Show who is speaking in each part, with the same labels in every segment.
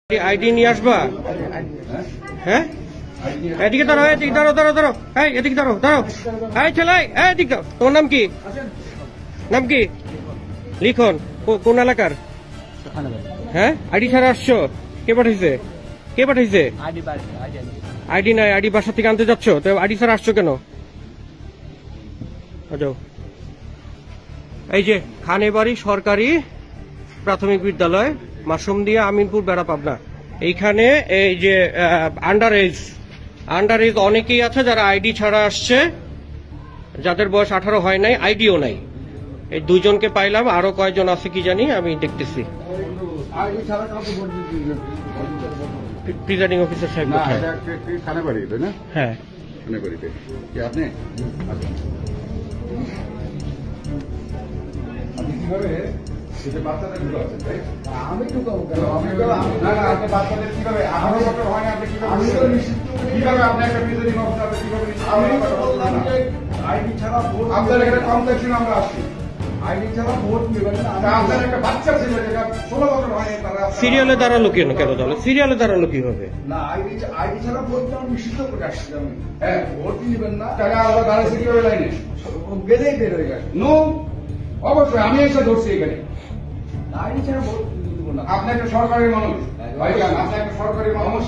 Speaker 1: ID নিয়ে আসবা? হ্যাঁ, এদিকে দাঁড়াও, এদিকে দাঁড়াও, দাঁড়াও দাঁড়াও, এই এদিকে দাঁড়াও, দাঁড়াও, এই ছেলে, এই এদিকে দাও। তোমার নাম কি? নাম কি? লিখন। কোন এলাকার? হ্যাঁ, আইডি ছাড়া আসছো? কে পাঠাইছে? কে পাঠাইছে? আইডি নাই, আইডি বাসা থেকে আনতে যাচ্ছ, তো আইডি ছাড়া আসছো কেন? যাও। এই যে খানেবাড়ি সরকারি প্রাথমিক বিদ্যালয়, মাসুমদিয়া, আমিনপুর, বেড়া, পাবনা। এইখানে এই যে আন্ডার এজ অনেকেই আছে যারা আইডি ছাড়া আসছে, যাদের বয়স 18 হয় নাই, আইডিও নাই। এই দুইজনকে পাইলাম, আরো কয়জন আছে কি জানি, আমি দেখতেছি। প্রিজাইডিং অফিসার সাহেব কোথায়?
Speaker 2: খানেবাড়ি, তাই না?
Speaker 1: হ্যাঁ,
Speaker 2: খানেবাড়িতে। আপনি কিভাবে বাচ্চাদের ঢুকাচ্ছেন? আমি ঢুকাবো কেন? বাচ্চাদের কিভাবে 18 বছর হয় না, আপনি কিভাবে আপনি একটা প্রিজাইডিং অফিসার কিভাবে? আইডি ছাড়া ভোট আপনার এখানে কমপ্লেক্সে আমরা আসছি। আইডি ছাড়া ভোট নেবেন না? আপনার একটা বাচ্চা ছিল যেটা 16 বছর হয়নি, তারা
Speaker 1: সিরিয়ালে দাঁড়ালো কেন? তাহলে সিরিয়ালে দাঁড়ালো কিভাবে?
Speaker 2: না, আইডি ছাড়া ভোট নিষিদ্ধ করে আসছি আমি। হ্যাঁ, ভোট নেবেন না, তাহলে আমরা দাঁড়াচ্ছি কিভাবে লাইনে? বেঁধেই বের হয়ে গেছে। নো, অবশ্যই আমি এসে ধরছি এখানে। আইডি ছাড়া ভোট দিব না। আপনি একটা সরকারি মানুষ, ভাইজান, আপনি একটা সরকারি মানুষ।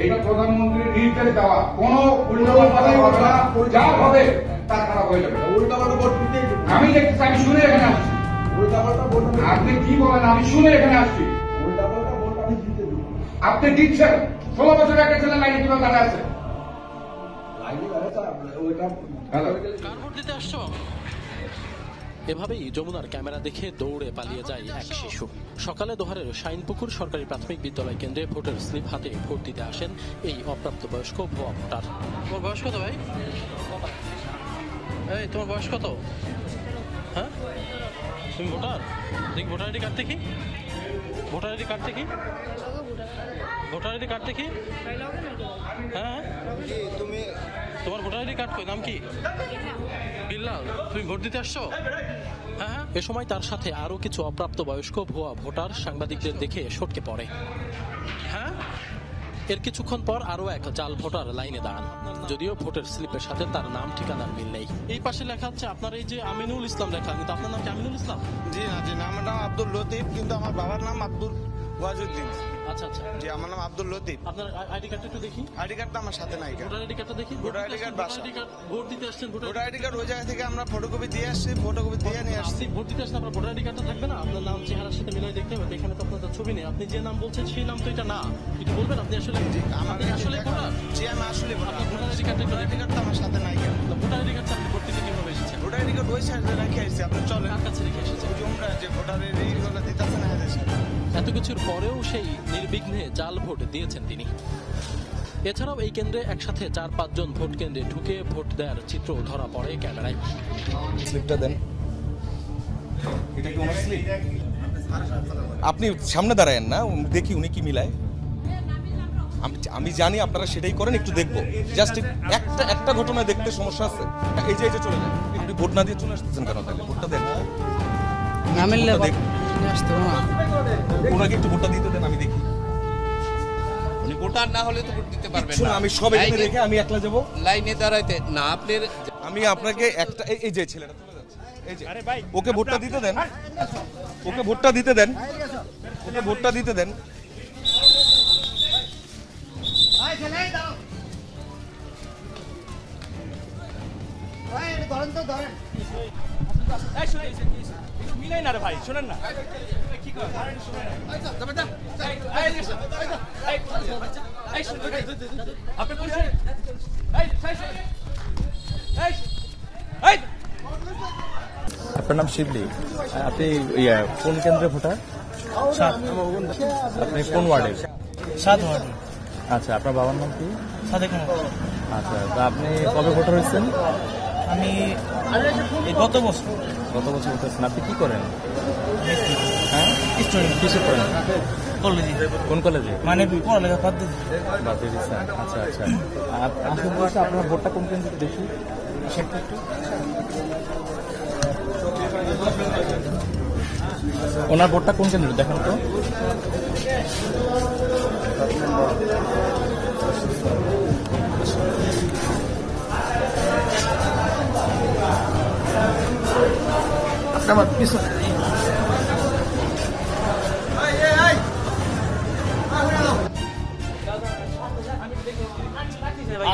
Speaker 2: এটা প্রধানমন্ত্রীর নির্দেশ দেওয়া, কোন উল্টাপাল্টা হবে না, যা হবে তা খারাপ হয়ে যাবে। উল্টাপাল্টা ভোট দিতে আমি দেখতেছি, আমি শুনে এখানে আসছি। উল্টাপাল্টা ভোট আপনি কি বলেন? আমি শুনে এখানে আসছি। উল্টাপাল্টা ভোট আমি দিতে দেব। আপনি দিচ্ছেন। 16 বছর একটা ছেলে লাইনে কিভাবে দাঁড়া আছে? লাইনে দাঁড়াচ্ছে ওইটা। হ্যালো,
Speaker 3: কার ভোট দিতে আসছো? এভাবেই যমুনার ক্যামেরা দেখে দৌড়ে পালিয়ে যায় এক শিশু। সকালে দোহারের শাইনপুকুর সরকারি প্রাথমিক বিদ্যালয় কেন্দ্রে ভোটের স্লিপ হাতে ভোট দিতে আসেন এই অপ্রাপ্তবয়স্ক ভুয়া ভোটার। তোমার বয়স কত ভাই? এই তোমার বয়স কত? হ্যাঁ, তুমি ভোটার? দেখি ভোটার আইডি কার্ড দেখি, ভোটার আইডি কার্ড দেখি, ভোটার আইডি কার্ড দেখি। হ্যাঁ, তুমি তোমার ভোটার আইডি কার্ড কই? নাম কি? বিল্লাল। তুমি ভোট দিতে আসছো? হ্যাঁ। এ সময় তার সাথে আরো কিছু অপ্রাপ্তবয়স্ক ভুয়া ভোটার সাংবাদিকদের দেখে সটকে পড়ে। হ্যাঁ, এর কিছুক্ষণ পর আরো এক জাল ভোটার লাইনে দাঁড়ান, যদিও ভোটের স্লিপের সাথে তার নাম ঠিকানার মিল নেই। এই পাশে লেখা হচ্ছে আপনার এই যে আমিনুল ইসলাম লেখা, কিন্তু আপনার নাম কি আমিনুল ইসলাম?
Speaker 4: জি না, জি না, আমার নাম আব্দুল লতিফ, কিন্তু আমার বাবার নাম আব্দুল ওয়াজুদ্দিন।
Speaker 3: আচ্ছা আচ্ছা,
Speaker 4: জি, আমার নাম আব্দুল লতিফ।
Speaker 3: আপনার আইডি কার্ডটা একটু দেখি।
Speaker 4: আইডি কার্ডটা আমার সাথে নাই।
Speaker 3: ভোটার আইডি কার্ডটা দেখি।
Speaker 4: ভোটার আইডি কার্ড বাসা।
Speaker 3: ভোট দিতে আসছেন?
Speaker 4: ভোটার আইডি কার্ড ওই জায়গা থেকে আমরা ফটোকপি দিয়ে আসছি, ফটোকপি দিয়ে নিয়ে আসছি।
Speaker 3: আপনি ভোট দিতে আসলে আপনার ভোটার আইডি কার্ডটা থাকবে না? আপনার নাম চেহারার সাথে মিলাই দেখতে হবে। এখানে তো আপনার ছবি নেই। আপনি যে নাম বলছেন সেই নাম তো এটা না। একটু বলবেন আপনি আসলে
Speaker 4: আমাদের
Speaker 3: আসলে ভোটার?
Speaker 4: জি, আমি আসলে ভোটার।
Speaker 3: ভোটার আইডি কার্ডটা একটু
Speaker 4: আইডি কার্ডটা আমার সাথে নাই।
Speaker 3: ভোটার আইডি কার্ডটা আপনি ভোট দিতে কিভাবে এসেছেন?
Speaker 4: ভোটার আইডি কার্ড ওই সাইডে রেখে আসছি। আপনি চলেন।
Speaker 3: কার কাছে রেখে এসেছেন?
Speaker 4: আমরা যে ভোটারের এইগুলো দিতেছে না এদের সাথে।
Speaker 3: এত কিছুর পরেও সেই নির্বিঘ্নে জাল ভোট দিয়েছেন তিনি। এছাড়াও এই কেন্দ্রে একসাথে 4-5 জন ভোট কেন্দ্রে ঢুকে ভোট দেওয়ার চিত্র ধরা পড়ে ক্যামেরায়।
Speaker 5: স্লিপটা দেন। এটা কি ওনার স্লিপ? আপনি সামনে দাঁড়ায়েন না, দেখি উনি কি মিলায়। আমি জানি আপনারা সেটাই করেন, একটু দেখবো। জাস্ট একটা ঘটনা দেখতে সমস্যা আছে। এই যে চলে যান। আপনি ভোট না দিয়ে চলে আসতেছেন কেন? তাহলে ভোটটা দেন। ওনাকে একটু ভোটটা দিতে দেন, আমি দেখি।
Speaker 6: ভোটার না হলে তো ভোট দিতে পারবেন না।
Speaker 5: আমি সব এখানে রেখে আমি একলা যাব
Speaker 6: লাইনে দাঁড়াইতে না? আপনার
Speaker 5: আমি আপনাকে একটা এই যে ছেলেটা চলে যাচ্ছে, এই যে ওকে ভোটটা দিতে দেন, ওকে ভোটটা দিতে দেন, ওকে ভোটটা দিতে দেন।
Speaker 7: মিলাই না রে ভাই, শোনেন না।
Speaker 8: আপনার নাম শিবলি, আপনি কোন কেন্দ্রে ভোটার? আপনি কোন ওয়ার্ডে?
Speaker 7: 7 ওয়ার্ডে।
Speaker 8: আচ্ছা, আপনার বাবার নাম কি?
Speaker 7: সাদেক।
Speaker 8: আচ্ছা, তা আপনি কবে ভোটার হয়েছেন?
Speaker 7: আমি গত বছর
Speaker 8: ভোটার হয়েছেন। আপনি কি করেন? হ্যাঁ,
Speaker 7: স্টুডেন্ট।
Speaker 8: কিসে করেন?
Speaker 7: কলেজে।
Speaker 8: কোন কলেজে?
Speaker 7: মানে পড়ালেখা বাদ দিয়ে
Speaker 8: দিচ্ছেন। আচ্ছা আচ্ছা, আসুন বলছে আপনার ভোটটা কোন কেন্দ্রে দেখি। ওনার ভোটটা কোন কেন্দ্রে দেখান তো।
Speaker 7: আমার পিছনে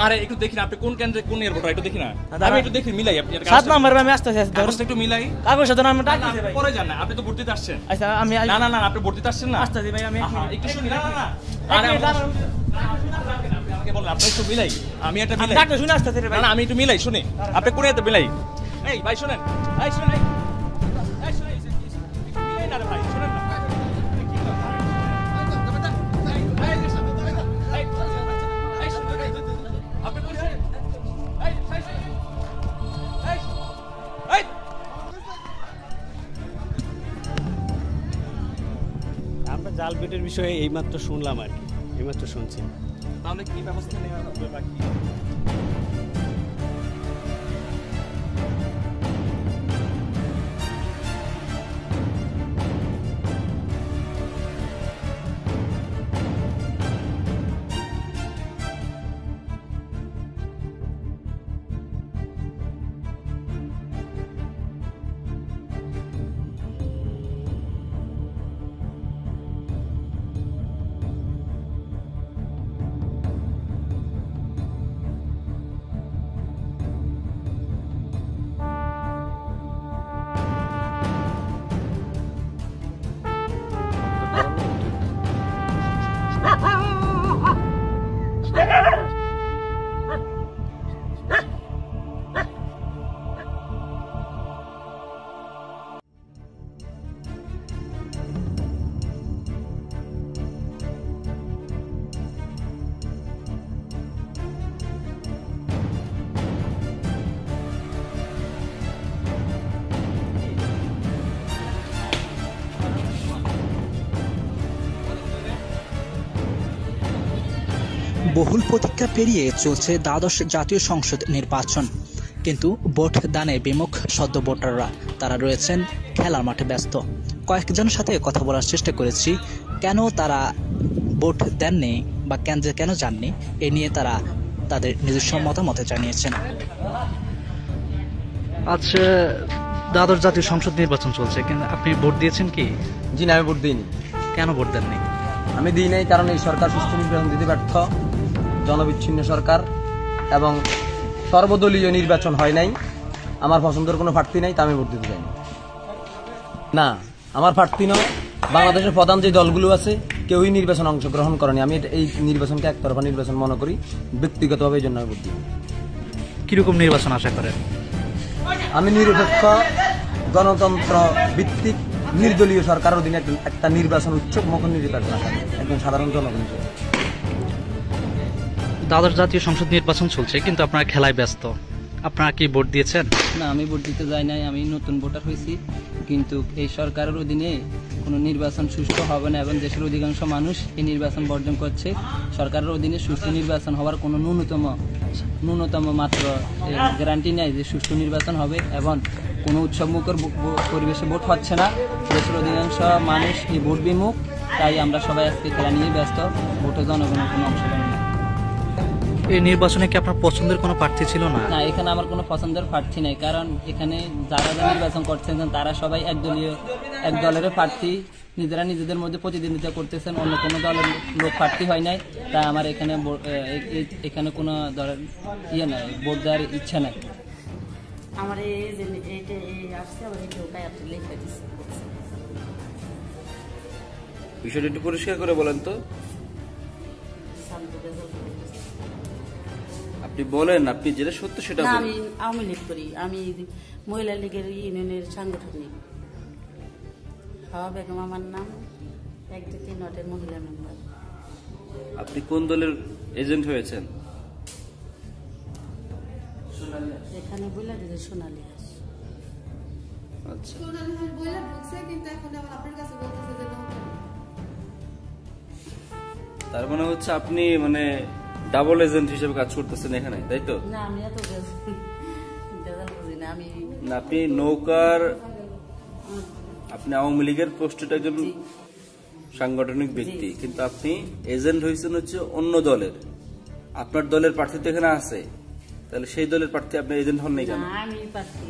Speaker 8: আরে একটু দেখি না আপনি কোন কেন্দ্রে কোন এর ভোটার একটু দেখি না আমি একটু দেখি মিলাই আপনি
Speaker 7: 7 নম্বরে আমি আসতেছি
Speaker 8: কাগজটা একটু মিলাই
Speaker 7: কাগজ সাথে আমি ডাক দিতে ভাই
Speaker 8: পরে যান না আপনি তো ভোট দিতে আসছেন
Speaker 7: আচ্ছা আমি
Speaker 8: না না না আপনি ভোট দিতে আসছেন না
Speaker 7: আসতেছি ভাই আমি
Speaker 8: একটু শুনি না না আরে আমাকে বলেন আপনি একটু মিলাই আমি একটা মিলাই
Speaker 7: ডাক্তার শুনে আসতেছি রে ভাই
Speaker 8: না আমি একটু মিলাই শুনি আপনি কোন এতে মিলাই এই ভাই শুনেন এই শুনেন এই শুনেন মিলাই না রে ভাই শুনেন না
Speaker 9: আমরা জাল ভোটের বিষয়ে এইমাত্র শুনলাম আর কি, এইমাত্র শুনছি।
Speaker 8: তাহলে কি ব্যবস্থা নেওয়া হবে বাকি?
Speaker 10: বহুল প্রতীক্ষা পেরিয়ে চলছে দ্বাদশ জাতীয় সংসদ নির্বাচন, কিন্তু ভোট দানে বিমুখ সদ্য ভোটাররা তারা রয়েছেন খেলার মাঠে ব্যস্ত। কয়েকজনের সাথে কথা বলার চেষ্টা করেছি, কেন তারা ভোট দেননি বা কেন্দ্রে কেন যাননি, এ নিয়ে তারা তাদের নিজস্ব মতামত জানিয়েছেন।
Speaker 11: আচ্ছা, দ্বাদশ জাতীয় সংসদ নির্বাচন চলছে, কিন্তু আপনি ভোট দিয়েছেন কি?
Speaker 12: জি না, আমি ভোট দিইনি।
Speaker 11: কেন ভোট দেননি?
Speaker 12: আমি দিই নাই কারণ এই সরকার সুষ্ঠু নির্বাচন দিতে ব্যর্থ, জনবিচ্ছিন্ন সরকার এবং সর্বদলীয় নির্বাচন হয় নাই। আমার পছন্দের কোনো প্রার্থী নাই, তা আমি ভোট দিতে চাই না। আমার প্রার্থী নয়, বাংলাদেশের প্রধান যে দলগুলো আছে কেউই নির্বাচনে অংশগ্রহণ করেনি। আমি এই নির্বাচনকে একতরফা নির্বাচন মনে করি, ব্যক্তিগতভাবে এই জন্য আমি ভোট দিই।
Speaker 11: কিরকম নির্বাচন আশা করেন?
Speaker 12: আমি নিরপেক্ষ গণতন্ত্র ভিত্তিক নির্দলীয় সরকারের অধীনে একটা নির্বাচন উৎসব মতো নির্বাচন আসে একজন সাধারণ জনগণ হিসেবে।
Speaker 11: দ্বাদশ জাতীয় সংসদ নির্বাচন চলছে, কিন্তু আপনারা খেলায় ব্যস্ত, আপনারা কি ভোট দিয়েছেন?
Speaker 13: না, আমি ভোট দিতে যাই নাই, আমি নতুন ভোটার হয়েছি। কিন্তু এই সরকারের অধীনে কোনো নির্বাচন সুষ্ঠু হবে না এবং দেশের অধিকাংশ মানুষ এই নির্বাচন বর্জন করছে। সরকারের অধীনে সুষ্ঠু নির্বাচন হওয়ার কোনো ন্যূনতম মাত্র গ্যারান্টি নেই যে সুষ্ঠু নির্বাচন হবে, এবং কোনো উৎসবমুখর পরিবেশে ভোট হচ্ছে না। দেশের অধিকাংশ মানুষ এই ভোট বিমুখ, তাই আমরা সবাই আজকে খেলা নিয়ে ব্যস্ত, ভোটে জনগণের কোনো অংশগ্রহণ নেই।
Speaker 11: এই নির্বাচনে কি আপনার পছন্দের কোনো প্রার্থী ছিল না?
Speaker 13: না, এখানে আমার কোনো পছন্দের প্রার্থী নেই, কারণ এখানে যারা নির্বাচন করছেন তারা সবাই এক দলের প্রার্থী, নিজেরা নিজেদের মধ্যে প্রতিদ্বন্দ্বিতা করতেছেন, অন্য কোনো দলের লোক প্রার্থী হয় নাই। তাই আমার এখানে কোনো ধরেন নাই, ভোট দেওয়ার ইচ্ছা নাই।
Speaker 14: আমার
Speaker 6: বিষয়টা একটু পরিষ্কার করে বলেন তো। আপনি বলেন, আপনি যেটা সত্য সেটা বলেন।
Speaker 14: আমি আওয়ামী লীগ করি, আমি মহিলা লীগের ইউনিয়নের সাংগঠনিক। হাওয়া বেগম আমার নাম, 1-2-3 ওয়ার্ডের মহিলা মেম্বার।
Speaker 6: আপনি কোন দলের এজেন্ট হয়েছেন?
Speaker 14: এখানে বলে দিলে সোনালী হাঁস।
Speaker 6: আচ্ছা, তার মানে হচ্ছে আপনি মানে ডাবল এজেন্ট হিসেবে কাজ করতেছেন এখানে, তাই তো?
Speaker 14: না, আমি এত বুঝি না। আমি
Speaker 6: না, আপনি নৌকার, আপনি আওয়ামী লীগের পোস্টেড একজন সাংগঠনিক ব্যক্তি, কিন্তু আপনি এজেন্ট হয়েছেন হচ্ছে অন্য দলের। আপনার দলের প্রার্থী তো এখানে আছে, তাহলে সেই দলের প্রার্থী আপনি এজেন্ট হন নাই কেন?
Speaker 14: আমি প্রার্থী।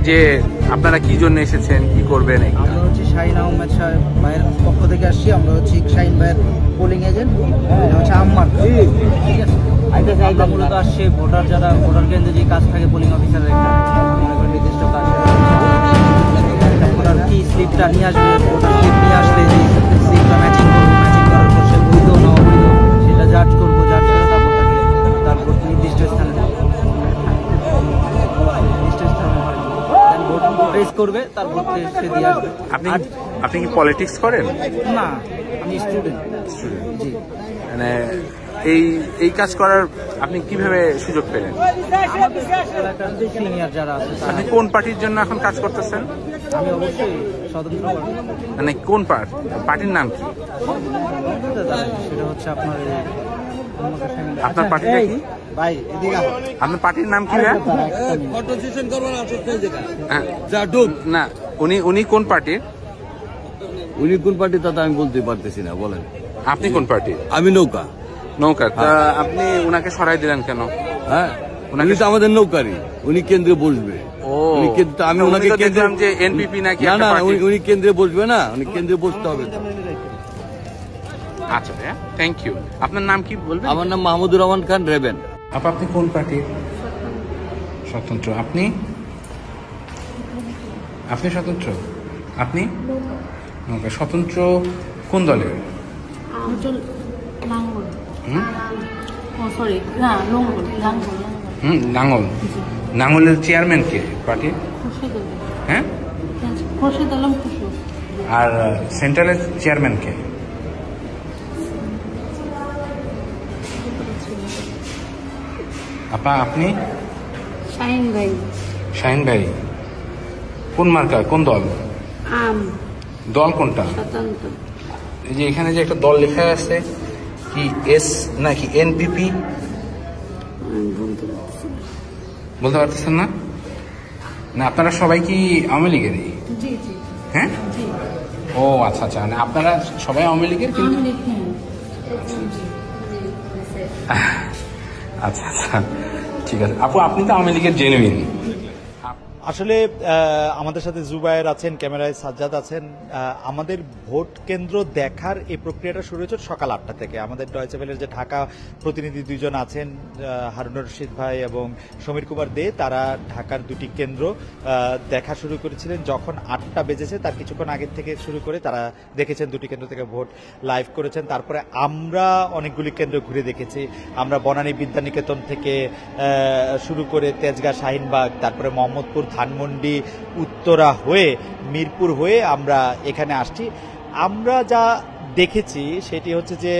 Speaker 15: যে আপনারা কি জন্য এসেছেন, কি করবেন?
Speaker 16: আমরা হচ্ছে শাহিন আহমেদ সাহেব ভাইয়ের পক্ষ থেকে আসছি। আমরা হচ্ছে শাহিন ভাইয়ের পোলিং এজেন্ট, হচ্ছে আম্মার। ঠিক আছে,
Speaker 13: আমরা মূলত আসছি ভোটার যারা ভোটার কেন্দ্রে যে কাজ থাকে পোলিং অফিসারের একটা নির্দিষ্ট কাজ, ভোটার কি স্লিপটা নিয়ে আসবে, ভোটার স্লিপ নিয়ে আসলে যে স্লিপটা ম্যাচিং করবো, ম্যাচিং করার পর সে বৈধ না অবৈধ সেটা জাজ করবো, জাজ করে তারপর নির্দিষ্ট স্থানে প্রেস করবে, তারপর সে দিয়ে আসবে।
Speaker 15: আপনি কি পলিটিক্স করেন?
Speaker 16: না, আমি স্টুডেন্ট। জি।
Speaker 15: মানে এই কাজ করার আপনি কিভাবে সুযোগ পেলেন?
Speaker 16: সিনিয়র যারা আছে।
Speaker 15: আপনি কোন পার্টির জন্য এখন কাজ করতেছেন?
Speaker 16: আমি অবশ্যই স্বতন্ত্র পার্টি।
Speaker 15: মানে কোন পার্টির নাম কি?
Speaker 16: সেটা হচ্ছে
Speaker 15: আপনার পার্টিটা কি?
Speaker 16: ভাই এদিকে
Speaker 15: আপনার পার্টির নাম কি? না, উনি কোন পার্টির?
Speaker 17: উনি কোন পার্টি তা আমি বলতে পারতেছি না, বলেন।
Speaker 15: আপনি কোন পার্টি?
Speaker 17: আমি নৌকা।
Speaker 15: তা আপনি উনাকে সরাই দিলেন কেন?
Speaker 17: হ্যাঁ, উনি তো আমাদের নৌকারই, উনি কেন্দ্রে বসবে। আমি ওনাকে
Speaker 15: দেখলাম যে এনপিপি নাকি।
Speaker 17: না, উনি কেন্দ্রে বসবে না, উনি কেন্দ্রে বসতে হবে তো।
Speaker 15: আচ্ছা, থ্যাংক ইউ। আপনার নাম কি বলবেন?
Speaker 17: আমার নাম মাহমুদুর রহমান খান, রেবেন।
Speaker 15: আপনি কোন পার্টির? স্বতন্ত্র। আপনি স্বতন্ত্র? আপনি স্বতন্ত্র কোন দলের? লাঙ্গল। লাঙ্গলের চেয়ারম্যান কে পার্টির? হ্যাঁ, আর সেন্ট্রালের চেয়ারম্যান কে? আপনি? শাহিন ভাই। কোন মার্কা, কোন দল? দল কোনটা? এই যে এখানে যে একটা দল লেখা আছে, কি এস নাকি এনপিপি? বলতে পারতেছেন না? না, আপনারা সবাই কি আওয়ামী লীগেরই? হ্যাঁ। ও আচ্ছা আচ্ছা, মানে আপনারা সবাই আওয়ামী লীগের? আচ্ছা আচ্ছা, ঠিক আছে। আপনি তো আওয়ামী লীগের জেনুইন।
Speaker 18: আসলে আমাদের সাথে জুবায়ের আছেন, ক্যামেরায় সাজ্জাদ আছেন। আমাদের ভোট কেন্দ্র দেখার এই প্রক্রিয়াটা শুরু হয়েছে সকাল 8টা থেকে। আমাদের ডয়েচে ওয়েলের যে ঢাকা প্রতিনিধি দুইজন আছেন, হারুনুর রশিদ ভাই এবং সমীর কুমার দে, তারা ঢাকার দুটি কেন্দ্র দেখা শুরু করেছিলেন যখন 8টা বেজেছে। তার কিছুক্ষণ আগের থেকে শুরু করে তারা দেখেছেন, দুটি কেন্দ্র থেকে ভোট লাইভ করেছেন। তারপরে আমরা অনেকগুলি কেন্দ্র ঘুরে দেখেছি। আমরা বনানী বিদ্যানিকেতন থেকে শুরু করে তেজগাঁ, শাহিনবাগ, তারপরে মোহাম্মদপুর, ধানমন্ডি, উত্তরা হয়ে মিরপুর হয়ে আমরা এখানে আসছি। আমরা যা দেখেছি সেটি হচ্ছে যে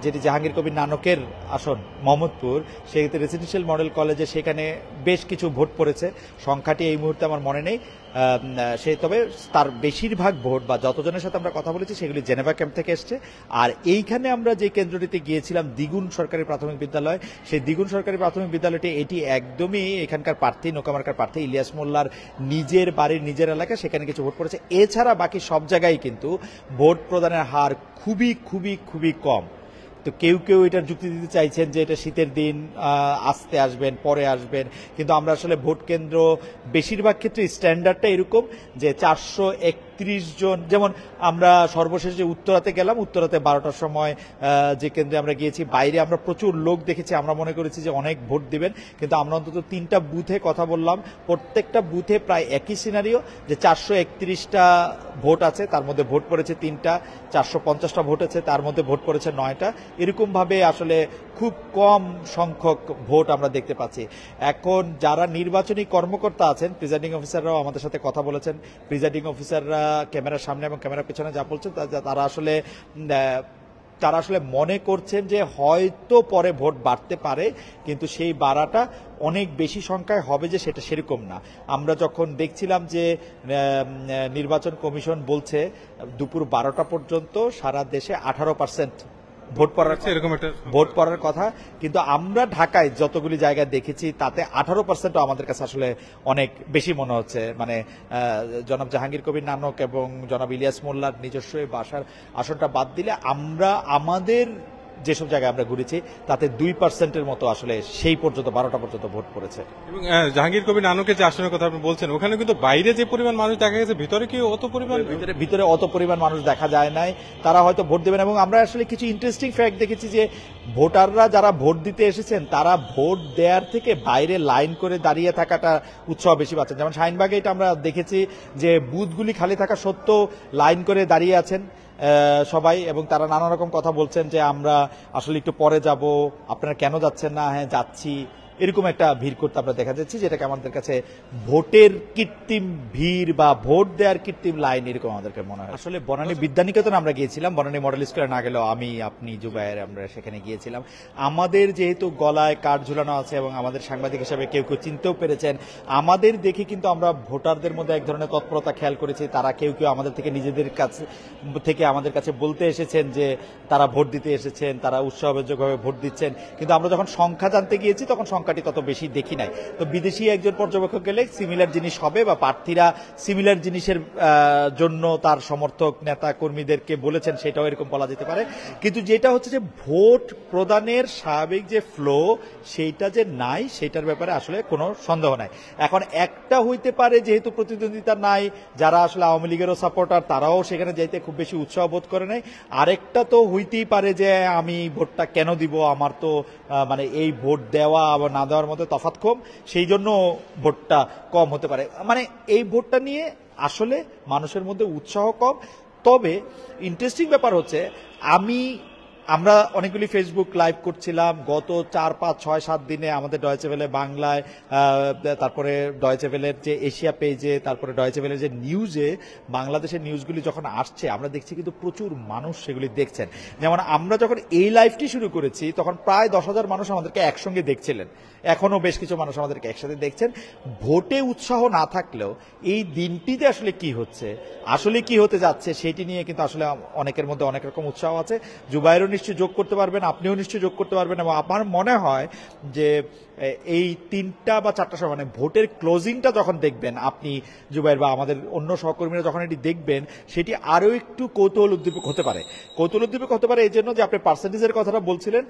Speaker 18: যেটি জাহাঙ্গীর কবির নানকের আসন মোহাম্মদপুর, সেক্ষেত্রে রেসিডেন্সিয়াল মডেল কলেজে সেখানে বেশ কিছু ভোট পড়েছে। সংখ্যাটি এই মুহূর্তে আমার মনে নেই। সে তবে তার বেশিরভাগ ভোট বা যতজনের সাথে আমরা কথা বলেছি সেগুলি জেনেভা ক্যাম্প থেকে এসছে। আর এইখানে আমরা যে কেন্দ্রটিতে গিয়েছিলাম দ্বিগুণ সরকারি প্রাথমিক বিদ্যালয়, সেই দ্বিগুণ সরকারি প্রাথমিক বিদ্যালয়টি এটি একদমই এখানকার প্রার্থী নৌকামার্কার প্রার্থী ইলিয়াস মোল্লার নিজের বাড়ির নিজের এলাকা, সেখানে কিছু ভোট পড়েছে। এছাড়া বাকি সব জায়গায় কিন্তু ভোট প্রদানের হার খুবই খুবই খুবই কম। তো কেউ কেউ এটার যুক্তি দিতে চাইছেন যে এটা শীতের দিন, আসতে আসবেন, পরে আসবেন, কিন্তু আমরা আসলে ভোট কেন্দ্র বেশিরভাগ ক্ষেত্রে স্ট্যান্ডার্ডটা এরকম যে 431 জন, যেমন আমরা সর্বশেষ যে উত্তরাতে গেলাম, উত্তরাতে 12টার সময় যে কেন্দ্রে আমরা গিয়েছি, বাইরে আমরা প্রচুর লোক দেখেছি, আমরা মনে করেছি যে অনেক ভোট দিবেন, কিন্তু আমরা অন্তত 3টা বুথে কথা বললাম, প্রত্যেকটা বুথে প্রায় একই সিনারিও যে 431টা ভোট আছে, তার মধ্যে ভোট পড়েছে 3টা, 450টা ভোট আছে, তার মধ্যে ভোট পড়েছে 9টা। এরকম ভাবে আসলে খুব কম সংখ্যক ভোট আমরা দেখতে পাচ্ছি। এখন যারা নির্বাচনী কর্মকর্তা আছেন, প্রিজাইডিং অফিসাররাও আমাদের সাথে কথা বলেছেন, প্রিজাইডিং অফিসাররা ক্যামেরার সামনে এবং ক্যামেরার পেছনে যা বলছেন তারা আসলে মনে করছেন যে হয়তো পরে ভোট বাড়তে পারে, কিন্তু সেই বাড়াটা অনেক বেশি সংখ্যায় হবে যে সেটা সেরকম না। আমরা যখন দেখছিলাম যে নির্বাচন কমিশন বলছে দুপুর 12টা পর্যন্ত সারা দেশে 18% ভোট পড়ার কথা, কিন্তু আমরা ঢাকায় যতগুলি জায়গায় দেখেছি তাতে 18% আমাদের কাছে আসলে অনেক বেশি মনে হচ্ছে। মানে জনাব জাহাঙ্গীর কবির নানক এবং জনাব ইলিয়াস মোল্লার নিজস্ব বাসার আসনটা বাদ দিলে আমরা আমাদের যেসব জায়গায় আমরা ঘুরেছি তাতে 2%-এর মতো আসলে সেই পর্যন্ত 12টা পর্যন্ত ভোট পড়েছে।
Speaker 19: এবং জাহাঙ্গীর কবির নানকের যে আসনের কথা আপনি বলছেন, ওখানে কিন্তু বাইরে যে পরিমাণ মানুষ দেখা গেছে, ভিতরে কি অত পরিমাণ?
Speaker 18: ভিতরে অত পরিমাণ মানুষ দেখা যায় নাই, তারা হয়তো ভোট দেবেন। এবং আমরা আসলে কিছু ইন্টারেস্টিং ফ্যাক্ট দেখেছি যে ভোটাররা যারা ভোট দিতে এসেছেন তারা ভোট দেওয়ার থেকে বাইরে লাইন করে দাঁড়িয়ে থাকাটা উৎসাহ বেশি পাচ্ছেন। যেমন শাহিনবাগে এটা আমরা দেখেছি যে বুথগুলি খালি থাকা সত্ত্বেও লাইন করে দাঁড়িয়ে আছেন সবাই, এবং তারা নানা রকম কথা বলছেন যে আমরা আসলে একটু পরে যাব, আপনারা কেন যাচ্ছেন না? হ্যাঁ যাচ্ছি, এরকম একটা ভিড় করতে আমরা দেখা যাচ্ছে, যেটাকে আমাদের কাছে ভোটের কৃত্রিম ভিড় বা ভোট দেওয়ার কৃত্রিম লাইন এরকম আমাদেরকে মনে হয়। আসলে বনানী বিদ্যানিকেতন আমরা গিয়েছিলাম, বনানী মডেল স্কুলে না গেলেও আমি, আপনি, জুবায়ের আমরা সেখানে গিয়েছিলাম। আমাদের যেহেতু গলায় কার্ড ঝুলানো আছে এবং আমাদের সাংবাদিক হিসাবে কেউ কেউ চিনতেও পেরেছেন, আমাদের দেখে কিন্তু আমরা ভোটারদের মধ্যে এক ধরনের তৎপরতা খেয়াল করেছি। তারা কেউ কেউ আমাদের থেকে নিজেদের কাছে থেকে আমাদের কাছে বলতে এসেছেন যে তারা ভোট দিতে এসেছেন, তারা উৎসাহভাবে ভোট দিচ্ছেন, কিন্তু আমরা যখন সংখ্যা জানতে গিয়েছি তখন সংখ্যাটি তত বেশি দেখি নাই। তো বিদেশি একজন পর্যবেক্ষক গেলে সিমিলার জিনিস হবে, বা প্রার্থীরা সিমিলার জিনিসের জন্য তার সমর্থক নেতা কর্মীদেরকে বলেছেন, সেটাও এরকম বলা যেতে পারে। কিন্তু যেটা হচ্ছে যে ভোট প্রদানের স্বাভাবিক যে ফ্লো সেইটা যে নাই, সেটার ব্যাপারে আসলে কোনো সন্দেহ নাই। এখন একটা হইতে পারে যেহেতু প্রতিদ্বন্দ্বিতা নাই, যারা আসলে আওয়ামী লীগেরও সাপোর্টার তারাও সেখানে যাইতে খুব বেশি উৎসাহ বোধ করে নাই। আরেকটা তো হইতেই পারে যে আমি ভোটটা কেন দিব, আমার তো মানে এই ভোট দেওয়া আবার না দেওয়ার মধ্যে তফাৎ কম, সেই জন্য ভোটটা কম হতে পারে। মানে এই ভোটটা নিয়ে আসলে মানুষের মধ্যে উৎসাহ কম। তবে ইন্টারেস্টিং ব্যাপার হচ্ছে, আমরা অনেকগুলি ফেসবুক লাইভ করছিলাম গত 4, 5, 6, 7 দিনে আমাদের ডয়েচে ভেলে বাংলায়, তারপরে ডয়েচে ভেলের যে এশিয়া পেজে, তারপরে ডয়েচে ভেলের যে নিউজে বাংলাদেশের নিউজগুলি যখন আসছে আমরা দেখছি কিন্তু প্রচুর মানুষ সেগুলি দেখছেন। যেমন আমরা যখন এই লাইভটি শুরু করেছি তখন প্রায় 10,000 মানুষ আমাদেরকে একসঙ্গে দেখছিলেন, এখনো বেশ কিছু মানুষ আমাদেরকে একসাথে দেখছেন। ভোটে উৎসাহ না থাকলেও এই দিনটিতে আসলে কি হচ্ছে, আসলে কি হতে যাচ্ছে সেটি নিয়ে কিন্তু আসলে অনেকের মধ্যে অনেক রকম উৎসাহ আছে। জুবাইরও নিশ্চয়ই যোগ করতে পারবেন, আপনিও নিশ্চয়ই যোগ করতে পারবেন। এবং আমার মনে হয় যে এই 3টা বা 4টার সময় মানে ভোটের ক্লোজিংটা যখন দেখবেন আপনি জুবাইর বা আমাদের অন্য সহকর্মীরা যখন এটি দেখবেন, সেটি আরো একটু কৌতূহল উদ্দীপক হতে পারে। কৌতূহল উদ্দীপক হতে পারে এই জন্য যে আপনি পার্সেন্টেজের কথাটা বলছিলেন,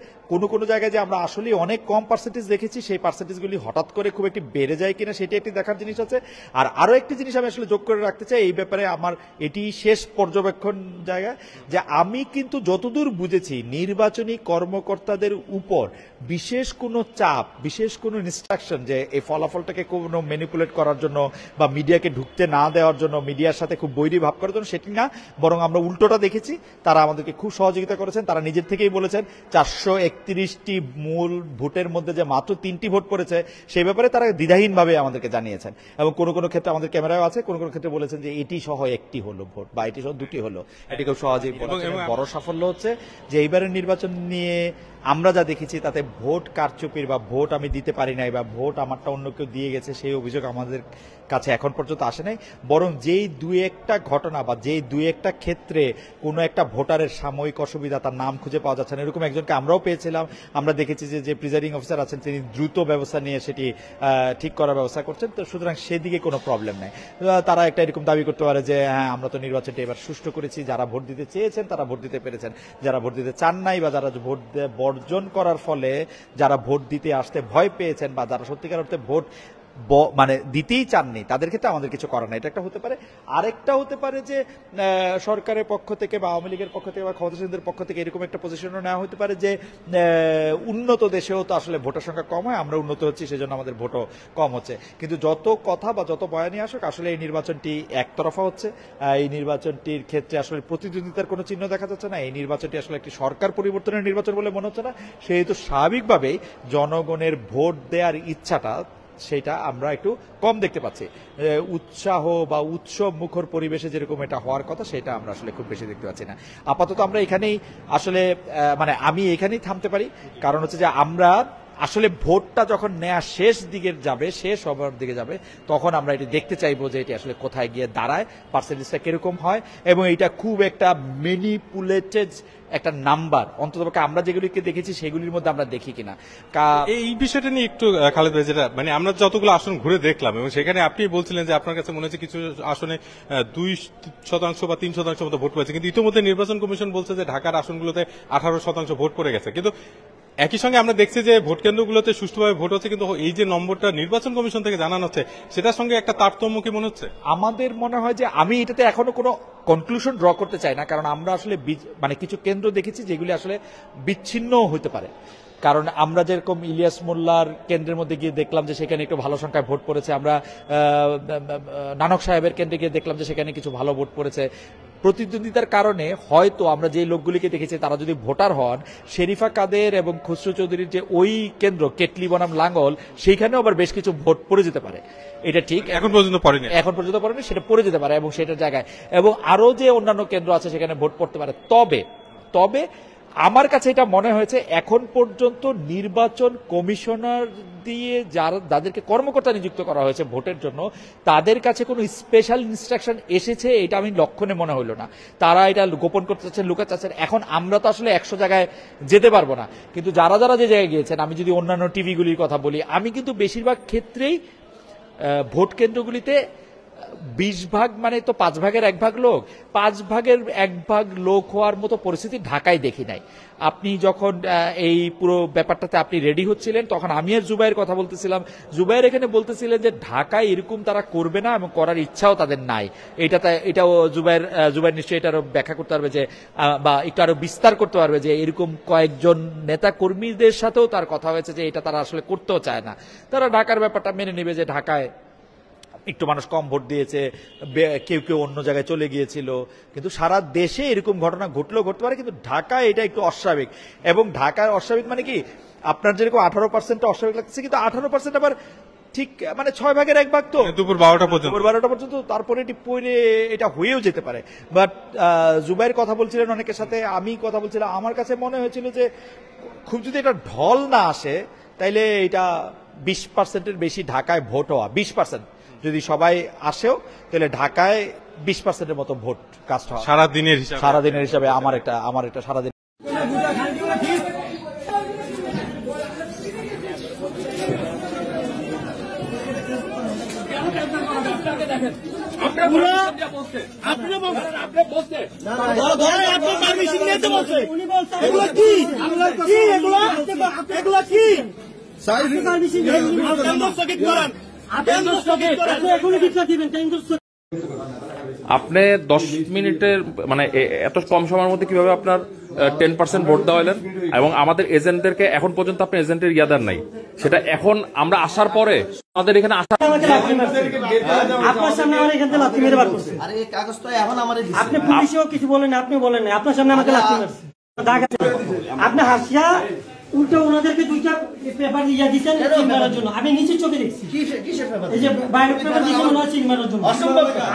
Speaker 18: কোনো জায়গায় যে আমরা আসলে অনেক কম পার্সেন্টেজ দেখেছি, সেই পার্সেন্টেজগুলি হঠাৎ করে খুব একটি বেড়ে যায় কিনা সেটি একটি দেখার জিনিস আছে। আর আরো একটি জিনিস আমি আসলে যোগ করে রাখতে চাই এই ব্যাপারে, আমার এটি শেষ পর্যবেক্ষণ জায়গা, যে আমি কিন্তু যতদূর বুঝেছি নির্বাচনী কর্মকর্তাদের উপর বিশেষ কোনো চাপ, বিশেষ কোনো ইনস্ট্রাকশন যে এই ফলাফলটাকে কোনো ম্যানিপুলেট করার জন্য বা মিডিয়াকে ঢুকতে না দেওয়ার জন্য, মিডিয়ার সাথে খুব বৈরী ভাব করার জন্য সেটি না, বরং আমরা উল্টোটা দেখেছি। তারা আমাদেরকে খুব সহযোগিতা করেছেন। তারা নিজের থেকেই বলেছেন 431টি মূল ভোটের মধ্যে যে মাত্র 3টি ভোট পড়েছে সেই ব্যাপারে তারা দ্বিধাহীনভাবে আমাদেরকে জানিয়েছেন। এবং কোনো ক্ষেত্রে আমাদের ক্যামেরাও আছে, কোনো ক্ষেত্রে বলেছেন যে এটি সহ একটি হলো ভোট বা এটি সহ 2টি হলো, এটি খুব সহজেই বড় সাফল্য হচ্ছে যে এইবারের নির্বাচন নিয়ে আমরা যা দেখেছি তাতে ভোট কারচুপির বা ভোট আমি দিতে পারি নাই বা ভোট আমারটা অন্য কেউ দিয়ে গেছে সেই অভিযোগ আমাদের কাছে এখন পর্যন্ত আসে নাই। বরং যেই দুই একটা ঘটনা বা যেই দুই একটা ক্ষেত্রে কোনো একটা ভোটারের সাময়িক অসুবিধা, তার নাম খুঁজে পাওয়া যাচ্ছে না, এরকম একজনকে আমরাও পেয়েছিলাম। আমরা দেখেছি যে প্রিজাইডিং অফিসার আছেন তিনি দ্রুত ব্যবস্থা নিয়ে সেটি ঠিক করার ব্যবস্থা করছেন। তো সুতরাং সেদিকে কোনো প্রবলেম নাই। তারা একটা এরকম দাবি করতে পারে যে হ্যাঁ আমরা তো নির্বাচনটা এবার সুষ্ঠু করেছি, যারা ভোট দিতে চেয়েছেন তারা ভোট দিতে পেরেছেন, যারা ভোট দিতে চান নাই বা যারা ভোট বর্জন করার ফলে যারা ভোট দিতে আসতে ভয় পেয়েছেন বা যারা সত্যিকার অর্থে ভোট মানে দিতেই চাননি তাদের ক্ষেত্রে আমাদের কিছু করার নাই। এটা একটা হতে পারে। আরেকটা হতে পারে যে সরকারের পক্ষ থেকে বা আওয়ামী লীগের পক্ষ থেকে বা ক্ষমতাসীনদের পক্ষ থেকে এরকম একটা পজিশনও নেওয়া হতে পারে যে উন্নত দেশেও তো আসলে ভোটার সংখ্যা কম হয়, আমরা উন্নত হচ্ছি সেজন্য আমাদের ভোটও কম হচ্ছে। কিন্তু যত কথা বা যত বয়ানি আসুক আসলে এই নির্বাচনটি একতরফা হচ্ছে। এই নির্বাচনটির ক্ষেত্রে আসলে প্রতিদ্বন্দ্বিতার কোনো চিহ্ন দেখা যাচ্ছে না। এই নির্বাচনটি আসলে একটি সরকার পরিবর্তনের নির্বাচন বলে মনে হচ্ছে না। সেহেতু স্বাভাবিকভাবেই জনগণের ভোট দেওয়ার ইচ্ছাটা সেটা আমরা একটু কম দেখতে পাচ্ছি। উৎসাহ বা উৎসব মুখর পরিবেশে যেরকম এটা হওয়ার কথা সেটা আমরা আসলে খুব বেশি দেখতে পাচ্ছি না। আপাতত আমরা এখানেই আসলে মানে আমি এখানেই থামতে পারি, কারণ হচ্ছে যে আমরা আসলে ভোটটা যখন নেওয়া শেষ দিকে যাবে, শেষ হবার দিকে যাবে, তখন আমরা এটি দেখতে চাইবো যে এটি আসলে কোথায় গিয়ে দাঁড়ায়, পার্সেন্টেজটা কিরকম হয়, এবং এটা খুব একটা ম্যানিপুলেটেড একটা নাম্বার অন্ততপক্ষে আমরা যেগুলিকে দেখেছি সেগুলির মধ্যে আমরা দেখি কিনা।
Speaker 19: এই বিষয়টা নিয়ে একটু খালেদ ভাই, যেটা মানে আমরা যতগুলো আসন ঘুরে দেখলাম এবং সেখানে আপনি বলছিলেন যে আপনার কাছে মনে হচ্ছে কিছু আসনে 2% বা 3% মতো ভোট পড়েছে, কিন্তু ইতিমধ্যে নির্বাচন কমিশন বলছে যে ঢাকার আসনগুলোতে 18% ভোট পড়ে গেছে। কিন্তু একই সঙ্গে আমরা দেখছি যে ভোট কেন্দ্রগুলোতে সুষ্ঠুভাবে ভোট হচ্ছে, কিন্তু এই যে নম্বরটা নির্বাচন কমিশন থেকে জানানো হচ্ছে সেটার সঙ্গে একটা তারতম্য কি মনে হচ্ছে?
Speaker 18: আমাদের মনে হয় যে আমি এটাতে এখনো কোনো কনক্লুশন ড্র করতে চাই না, কারণ আমরা আসলে মানে কিছু কেন্দ্র দেখেছি যেগুলি আসলে বিচ্ছিন্ন হতে পারে। কারণ আমরা যেরকম ইলিয়াস মোল্লার কেন্দ্রের মধ্যে গিয়ে দেখলাম যে সেখানে একটু ভালো সংখ্যায় ভোট পড়েছে, আমরা নানক সাহেবের কেন্দ্রে গিয়ে দেখলাম যে সেখানে কিছু ভালো ভোট পড়েছে। প্রতিদ্বন্দ্বিতার কারণে হয়তো আমরা যে লোকগুলিকে দেখেছি তারা যদি ভোটার হন, শেরিফা কাদের এবং খুসরু চৌধুরীর যে ওই কেন্দ্র কেটলি বনাম লাঙ্গল, সেইখানেও আবার বেশ কিছু ভোট পড়ে যেতে পারে। এটা ঠিক, এখন পর্যন্ত পড়েনি, সেটা পড়ে যেতে পারে এবং সেটার জায়গায় এবং আরো যে অন্যান্য কেন্দ্র আছে সেখানে ভোট পড়তে পারে। তবে আমার কাছে এটা মনে হয়েছে এখন পর্যন্ত নির্বাচন কমিশনার দিয়ে যাদেরকে কর্মকর্তা নিযুক্ত করা হয়েছে ভোটের জন্য, তাদের কাছে কোনো স্পেশাল ইনস্ট্রাকশন এসেছে এটা আমি লক্ষণে মনে হইল না। তারা এটা গোপন করতে চাচ্ছেন, লুকাতে চাচ্ছেন। এখন আমরা তো আসলে 100 জায়গায় যেতে পারবো না, কিন্তু যারা যে জায়গায় গিয়েছেন, আমি যদি অন্যান্য টিভিগুলির কথা বলি, আমি কিন্তু বেশিরভাগ ক্ষেত্রেই ভোট কেন্দ্রগুলিতে 20 ভাগ মানে তো 5 ভাগের 1 ভাগ লোক, 5 ভাগের 1 ভাগ লোক হওয়ার মতো পরিস্থিতি ঢাকায় দেখি নাই। আপনি যখন এই পুরো ব্যাপারটাতে আপনি রেডি হচ্ছিলেন তখন আমি আর জুবাইর কথা বলতেছিলাম, জুবাইর এখানে বলতেছিলেন যে ঢাকায় এরকম তারা করবে না এবং করার ইচ্ছাও তাদের নাই। এটাও জুবাইর নিশ্চয়ই এটা আরো ব্যাখ্যা করতে পারবে যে বা একটু আরো বিস্তার করতে পারবে যে এরকম কয়েকজন নেতা কর্মীদের সাথেও তার কথা হয়েছে যে এটা তারা আসলে করতেও চায় না। তারা ঢাকার ব্যাপারটা মেনে নেবে যে ঢাকায় একটু মানুষ কম ভোট দিয়েছে, কেউ অন্য জায়গায় চলে গিয়েছিল, কিন্তু সারা দেশে এরকম ঘটনা ঘটলেও ঘটতে পারে, কিন্তু ঢাকায় এটা একটু অস্বাভাবিক। এবং ঢাকায় অস্বাভাবিক মানে কি, আপনার যেরকম 18% অস্বাভাবিক লাগছে, কিন্তু 18% আবার ঠিক মানে 6 ভাগের 1 ভাগ তো দুপুর 12টা পর্যন্ত, তারপরে এটি পড়ে এটা হয়েও যেতে পারে। বাট জুবাইর কথা বলছিলেন অনেকের সাথে, আমি কথা বলছিলাম, আমার কাছে মনে হয়েছিল যে খুব যদি এটা ঢল না আসে তাইলে এটা 20%-এর বেশি ঢাকায় ভোট হওয়া, 20% যদি সবাই আসেও তাহলে ঢাকায় 20%-এর মতো ভোট কাস্ট হয় সারাদিনের হিসাবে। আমার একটা সারাদিন
Speaker 8: আপনি 10 মিনিটের মানে এত কম সময়ের মধ্যে কিভাবে আপনার 10% ভোট দেওয়ালেন? এবং আমাদের এজেন্টদেরকে এখন পর্যন্ত আপনি এজেন্টের ইয়াদার নাই, সেটা এখন আমরা আসার পরে আমাদের এখানে
Speaker 1: আপনার সামনে আমার এখান থেকে লাথি মেরে বার করছে। আরে এই কাগজ তো এখন আমারে দিছে, আপনি পুলিশও কিছু বলেন, আপনি বলেন না, আপনার সামনে আমাকে লাথি মারছে। আপনি হাসিয়া উল্টো ওনাদেরকে 2টা পেপার দিয়ে দিচ্ছেন চিন মারার জন্য। আমি নিজের চোখে দেখছি। কিসের পেপার? এই যে বাইরের পেপার দিচ্ছেন ওনারা চিন মারার জন্য।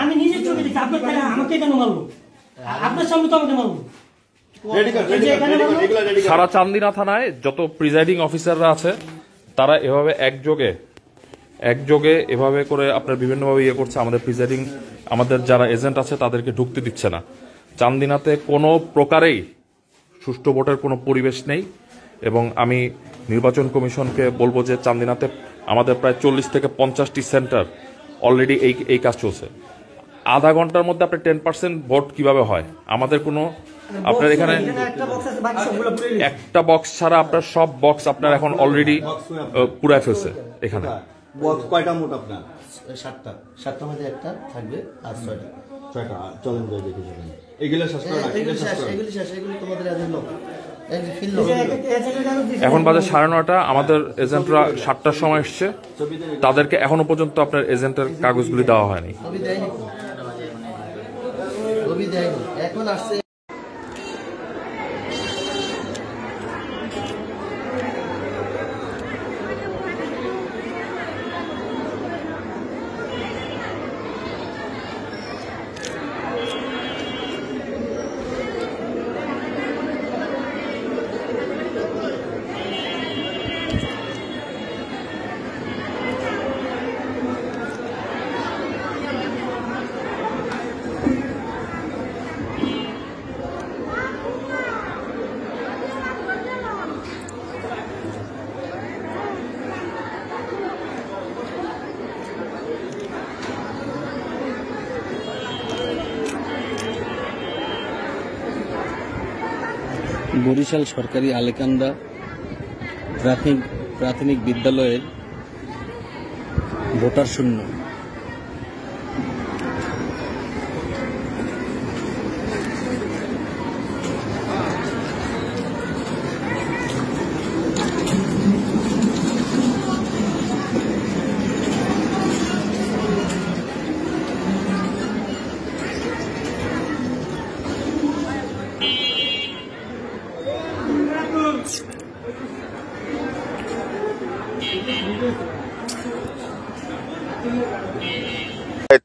Speaker 1: আমি নিজের চোখে দেখছি। আপনার আমাকে কেন মারলো? আপনার সামনে তো আমাকে মারলো।
Speaker 8: সারা চান্দিনা থানায় যত প্রিজাইডিং অফিসাররা আছে তারা এভাবে একযোগে এভাবে করে আপনার বিভিন্নভাবে ইয়ে করছে। আমাদের প্রিজাইডিং আমাদের যারা এজেন্ট আছে তাদেরকে ঢুকতে দিচ্ছে না। চান্দিনাতে কোনো প্রকারেই সুষ্ঠু ভোটের কোনো পরিবেশ নেই এবং আমি নির্বাচন কমিশনকে বলবো যে চান্দিনাতে আমাদের প্রায় 40 থেকে 50টি সেন্টার অলরেডি এই কাজ চলছে। আধা ঘন্টার মধ্যে আপনার 10% ভোট কিভাবে হয়? আমাদের কোনো আপনার এখানে একটা বক্স ছাড়া আপনার সব বক্স আপনার এখন অলরেডি পুরাই ফেলছে। এখানে
Speaker 20: বক্স কয়টা মোট আপনার? 7টা মধ্যে একটা থাকবে আর 6টা চলেন যাই দেখে যাবেন। এগুলো শেষ করা এগুলো তোমাদের আজ লোক
Speaker 8: এখন বাজে 9:30। আমাদের এজেন্টরা 7টার সময় এসছে, তাদেরকে এখনো পর্যন্ত আপনার এজেন্টের কাগজগুলি দেওয়া হয়নি।
Speaker 20: এখন আসছে
Speaker 17: বরিশাল সরকারি আলেকান্দা প্রাথমিক বিদ্যালয়ের ভোটার শূন্য।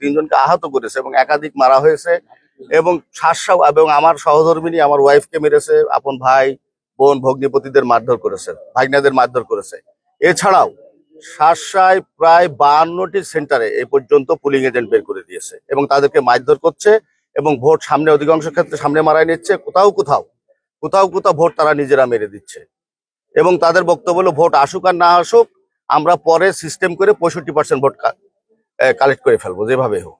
Speaker 21: তিনজনকে আহত করেছে এবং একাধিক মারা হয়েছে এবং এবং আমার সহধর্মিনী আমার ওয়াইফকে মেরেছে, আপন ভাই বোন ভগ্নিপতিদের মারধর করেছে, ভাগ্নাদের মারধর করেছে। এছাড়াও শাসায় প্রায় 52টি সেন্টারে এই পর্যন্ত পুলিং এজেন্ট বের করে দিয়েছে এবং তাদেরকে মারধর করছে এবং ভোট সামনে অধিকাংশ ক্ষেত্রে সামনে মারাই নিচ্ছে। কোথাও ভোট তারা নিজেরা মেরে দিচ্ছে এবং তাদের বক্তব্য হলো ভোট আসুক আর না আসুক আমরা পরে সিস্টেম করে 65% ভোট কালেক্ট করে ফেলবো যেভাবে হোক।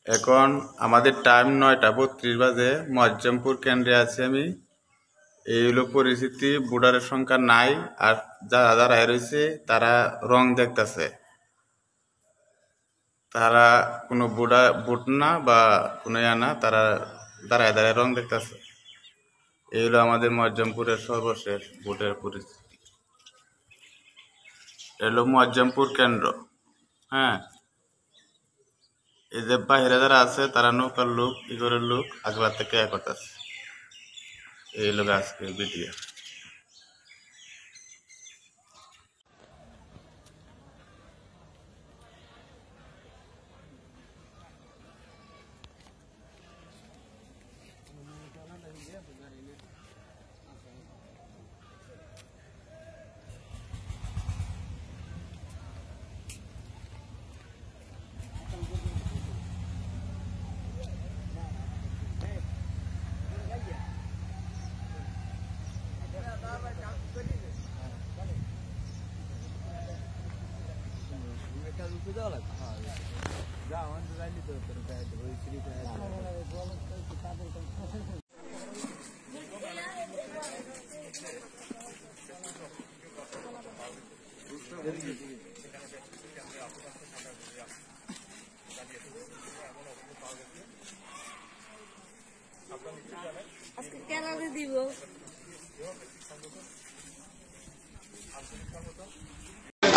Speaker 22: এখন আমাদের টাইম 9:32 বাজে, মজ্জমপুর কেন্দ্রে আছি আমি। এই হলো পরিস্থিতি, ভোটারের সংখ্যা নাই আর যারা দাঁড়ায় রয়েছে তারা রং দেখতেছে, তারা কোনো ভোট না বা কোনো না, তারা দাঁড়ায় রং দেখতেছে। এই হলো আমাদের মজ্জমপুরের সর্বশেষ ভোটের পরিস্থিতি। এলো মজ্জমপুর কেন্দ্র। হ্যাঁ, এই যে বাইরে যারা আছে তারা নৌকার লোক ইগরের লোক আগলা থেকে করতেছে। এই লোক আজকে ভিডিও।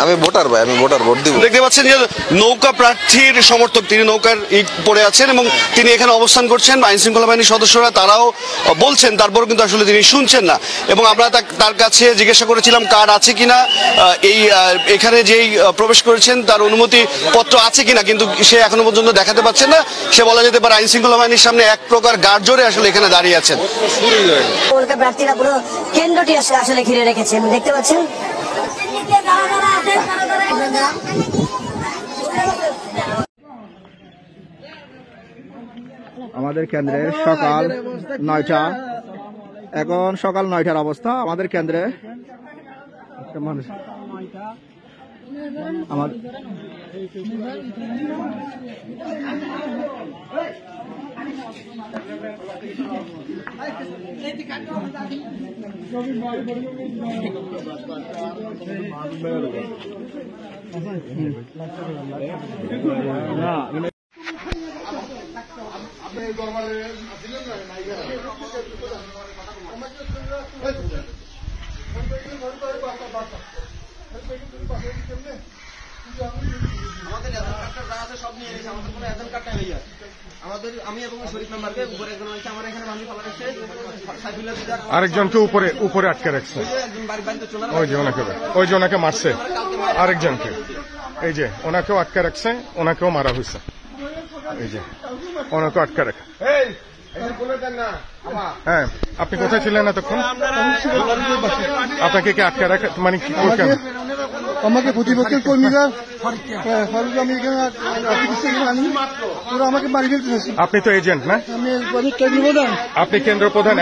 Speaker 23: আমি
Speaker 2: আমি ভোটার ভাই, আমি ভোটার, ভোট দিব।
Speaker 4: দেখতে পাচ্ছেন যে নৌকা প্রার্থীর সমর্থক, তিনি নৌকার পড়ে আছেন এবং তিনি এখানে অবস্থান করছেন। আইন শৃঙ্খলা বাহিনীর সদস্যরা তারাও বলছেন, তারপরও কিন্তু আসলে তিনি শুনছেন না। এবং আমরা তার কাছে জিজ্ঞাসা করেছিলাম কার্ড আছে কিনা, এই এখানে যেই প্রবেশ করেছেন তার অনুমতি পত্র আছে কিনা, কিন্তু সে এখনো পর্যন্ত দেখাতে পাচ্ছেন না। সে বলা যেতে পারে আইন শৃঙ্খলা বাহিনীর সামনে এক প্রকার গার্ড জোরে আসলে এখানে দাঁড়িয়ে আছেন।
Speaker 23: প্রার্থীরা পুরো কেন্দ্রটি আসলে ঘিরে রেখেছেন, দেখতে পাচ্ছেন।
Speaker 16: আমাদের কেন্দ্রের সকাল 9টা, এখন সকাল 9টার অবস্থা। আমাদের কেন্দ্রে মানুষ আমার
Speaker 24: আরেকজনকে উপরে উপরে আটকে রাখছে, ওই যে ওনাকে মারছে আরেকজনকে, এই যে ওনাকেও আটকে রাখছে, ওনাকেও মারা হয়েছে, এই যে ওনাকেও আটকে রাখা। হ্যাঁ, আপনি কোথায় ছিলেন এতক্ষণ? আপনাকে কি আটকে রাখা মানে কি কেন?
Speaker 25: আমাকে প্রতিপক্ষের কর্মীরা আমি এখানে আমাকে বাড়ি ফেলতে।
Speaker 24: আপনি তো এজেন্ট না? আপনি কেন্দ্র প্রধান।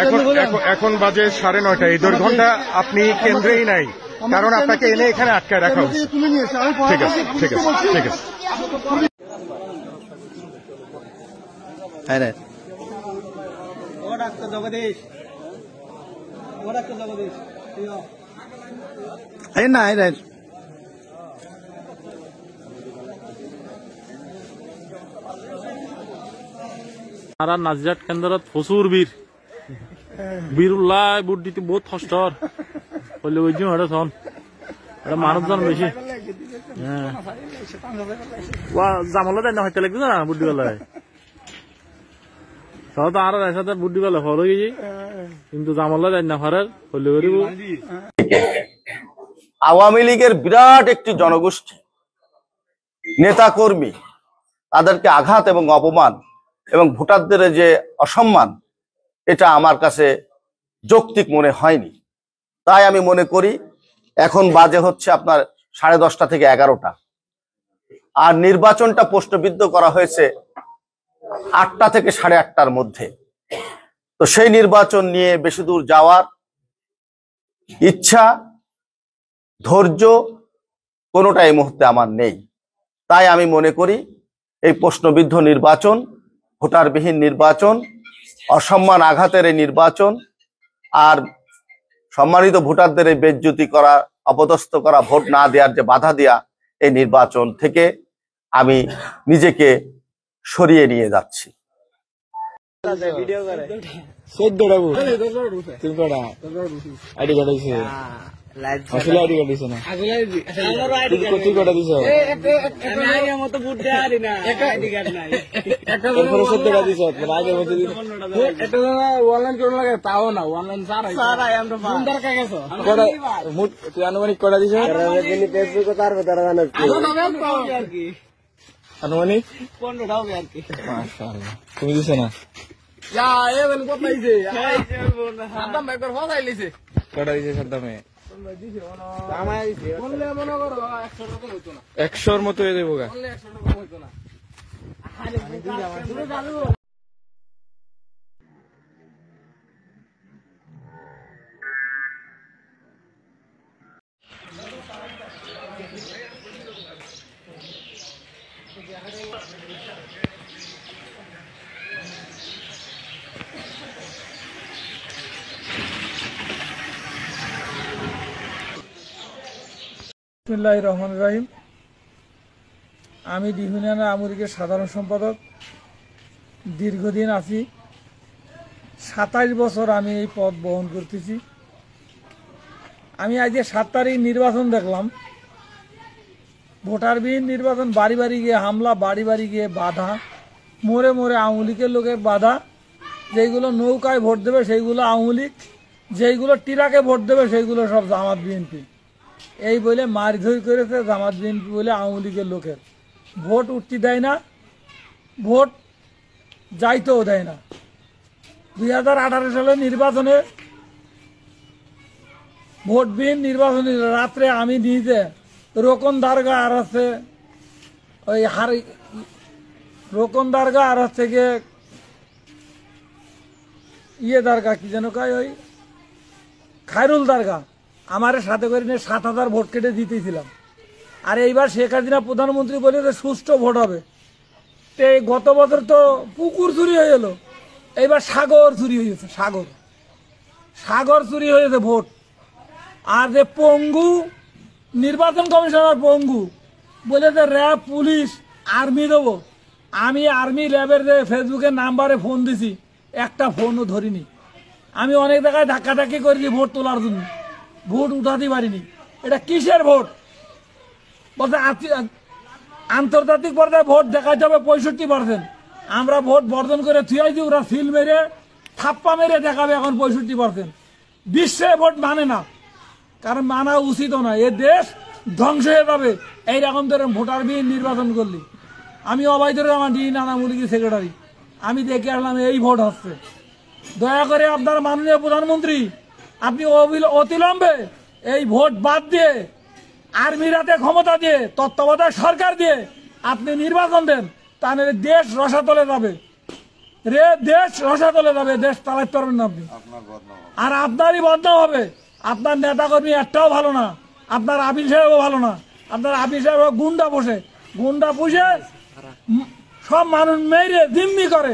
Speaker 24: এখন বাজে 9:30। এই 2 ঘন্টা আপনি কেন্দ্রেই নাই, কারণ আপনাকে এনে এখানে আটকায় রাখা হচ্ছে। ঠিক আছে, ঠিক আছে, ঠিক আছে।
Speaker 3: আর নাজিরাট কেন্দ্রত প্রচুর বীর উল্লাহ বুট দিতে বহুত কষ্ট হইলে ওই জন্য এটা মানুষজন বেশি জামলা দেয় না হইতে লাগবে না বুদ্ধি বেলায় সব তো আরো একসাথে বুদ্ধি বেলা ফল হয়ে গেছি, কিন্তু জামলা দেয় না ফারের হইলে করিব।
Speaker 21: আওয়ামী লীগের বিরাট একটি জনগোষ্ঠী, নেতা কর্মী, তাদেরকে আঘাত এবং অপমান এবং ভোটারদের যে অসম্মান, এটা আমার কাছে যৌক্তিক মনে হয়নি। তাই আমি মনে করি এখন বাজে হচ্ছে আপনার 10:30 থেকে 11টা, আর নির্বাচনটা প্রশ্নবিদ্ধ করা হয়েছে 8টা থেকে 8:30টার মধ্যে। তো সেই নির্বাচন নিয়ে বেশি দূর যাওয়ার ইচ্ছা, ধৈর্য কোনোটা এই মুহূর্তে আমার নেই। তাই আমি মনে করি এই প্রশ্নবিদ্ধ নির্বাচন, ভোটারবিহীন নির্বাচন, অসম্মান আঘাতের এই নির্বাচন, আর সম্মানিত ভোটারদের এই বেজ্জতি করা, অপদস্থ করা, ভোট না দেওয়ার যে বাধা দেয়া, এই নির্বাচন থেকে আমি নিজেকে সরিয়ে নিয়ে যাচ্ছি।
Speaker 25: আনুমানিক কটা দিছ? আনুমানিক 15টা হবে আর কি। মাশাআল্লাহ, তুমি দিছ না? কটা দিছে সাদ্দামে? 100-র মতো হয়ে যাবো গা।
Speaker 26: বিসমিল্লাহির রহমানির রহিম। আমি ডিভিনিয়ানা আমরিকের সাধারণ সম্পাদক, দীর্ঘদিন আছি, 27 বছর আমি এই পদ বহন করতেছি। আমি আজ 7 তারিখ নির্বাচন দেখলাম, ভোটারবিহীন নির্বাচন, বাড়ি বাড়ি গিয়ে হামলা, বাড়ি বাড়ি গিয়ে বাধা, মোড়ে মোড়ে আওয়ামী লীগের লোকের বাধা, যেইগুলো নৌকায় ভোট দেবে সেইগুলো আওয়ামী লীগ, যেইগুলো টিরাকে ভোট দেবে সেইগুলো সব জামাত বিএনপি। এই বলে মারধর করেছে জামাত বিএনপি বলে আওয়ামী লীগের লোকের। ভোট উঠতে দেয় না, ভোট যাইতেও দেয় না। 2018 সালে নির্বাচনে ভোটবিহীন নির্বাচন রাত্রে আমি নিজে রোকন দারগা আর হচ্ছে ওই রোকন দারগা আর হচ্ছে গিয়ে দারগা কি যেন কয় ওই খায়রুল দারগা আমার সাথে করে নিয়ে 7,000 ভোট কেটে দিতেছিলাম। আর এইবার শেখ হাসিনা প্রধানমন্ত্রী বলে যে সুষ্ঠু ভোট হবে। তো গত বছর তো পুকুর চুরি হয়ে গেল, এইবার সাগর চুরি হয়েছে, সাগর চুরি হয়েছে ভোট। আর যে পঙ্গু নির্বাচন কমিশনার পঙ্গু বলে যে র্যাব, পুলিশ, আর্মি দেবো। আমি আর্মি র্যাবের যে ফেসবুকের নাম্বারে ফোন দিছি, একটা ফোনও ধরিনি। আমি অনেক জায়গায় ধাক্কাধাক্কি করেছি ভোট তোলার জন্য, ভোট উঠাতে পারিনি। এটা কিসের ভোট? বলছে আন্তর্জাতিক পর্যায়ে ভোট দেখাতে হবে 65%। আমরা ভোট বর্জন করে থুয়াইছি, ওরা সিল মেরে থাপ্পা মেরে দেখাবে এখন 65%। বিশ্বে ভোট মানে না, কারণ মানা উচিত না। এ দেশ ধ্বংস হয়ে যাবে এইরকম ধরে ভোটারবিহীন নির্বাচন করলি। আমি অবাধ আমার ডি নানামুলিগি সেক্রেটারি, আমি দেখে আসলাম এই ভোট হচ্ছে। দয়া করে আপনার মাননীয় প্রধানমন্ত্রী, আপনি অতিলম্বে এই ভোট বাদ দিয়ে আর্মির হাতে ক্ষমতা দিয়ে তত্ত্বাবধায়ক সরকার দিয়ে আপনি নির্বাচন দেন, তাহলে দেশ রসাতলে যাবে, দেশ রসাতলে যাবে, দেশ চালাতে পারবেন না আপনি। আর আপনারই বদনাম হবে। আপনার নেতাকর্মী একটাও ভালো না, আপনার আপিল সাহেবও ভালো না। আপনার আপিল সাহেব গুন্ডা পুষে সব মানুষ মেরে জিম্মি করে।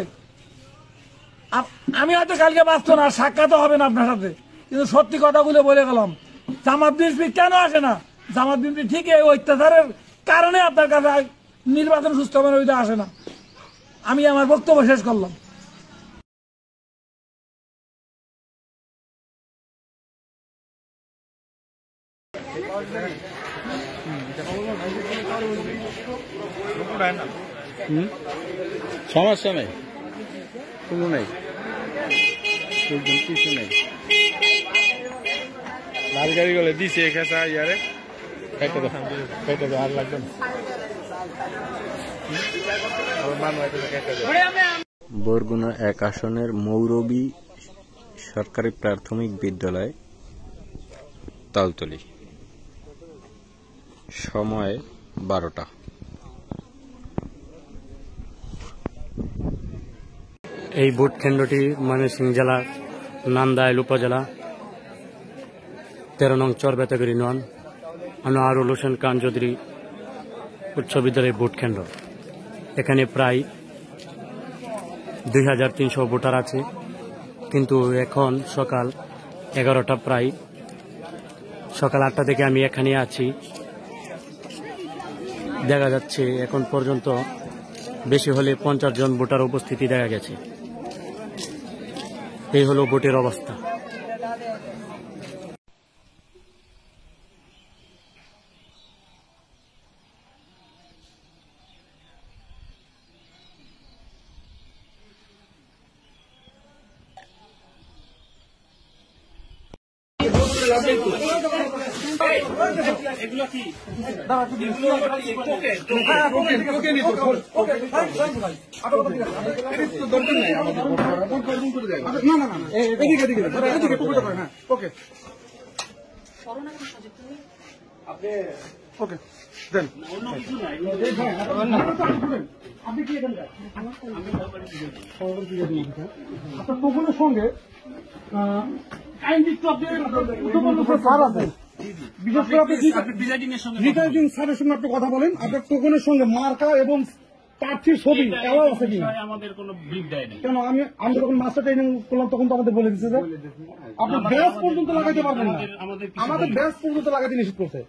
Speaker 26: আমি হয়তো কালকে বাঁচত না, সাক্ষাৎ হবে না আপনার সাথে, কিন্তু সত্যি কথাগুলো বলে গেলাম। জামাত বিএনপি কেন আসে না? জামাত বিএনপি ঠিক এই অত্যাচারের কারণে আপনার কাছে নির্বাচন সুস্থ হবে না, ওইটা আসে না। আমি আমার বক্তব্য শেষ করলাম।
Speaker 3: সমস্যা নেই, কোনো নেই, কিছু নেই। লাল গাড়ি গলে দিছে খেসা ইয়ারে খাইতে দাও আর লাগবে না।
Speaker 2: বরগুনা 1 আসনের মৌরবী সরকারি প্রাথমিক বিদ্যালয় তালতলী, সময় 12টা।
Speaker 5: এই ভোট কেন্দ্রটি ময়মনসিংহ জেলার নান্দাইল উপজেলা 13 নং চরবেতাগিরি ইউনিয়ন আনোয়ারুল হোসেন খান চৌধুরী উচ্চ বিদ্যালয় ভোট কেন্দ্র। এখানে প্রায় 2300 ভোটার আছে, কিন্তু এখন সকাল 11টা, প্রায় সকাল 8টা থেকে আমি এখানে আছি। দেখা যাচ্ছে এখন পর্যন্ত বেশি হলে 50 জন ভোটার উপস্থিতি দেখা গেছে। এই হলো ভোটের অবস্থা।
Speaker 26: আপনার সঙ্গে বিশেষ করে রিটার্নিং স্যারের সঙ্গে আপনি কথা বলেন। আপনার টোকনের সঙ্গে মার্কা এবং প্রার্থীর ছবি এলাও আছে কিনা?
Speaker 3: আমাদের কোনো ব্রিফ দেয় না।
Speaker 26: কেন আমি যখন মাস্টার ট্রেনিং করলাম তখন তো আমাদের বলে দিচ্ছে যে আপনি ব্যাস পর্যন্ত লাগাইতে পারবেন না, আমাদের ব্যাস পর্যন্ত লাগাইতে নিষেধ করছে।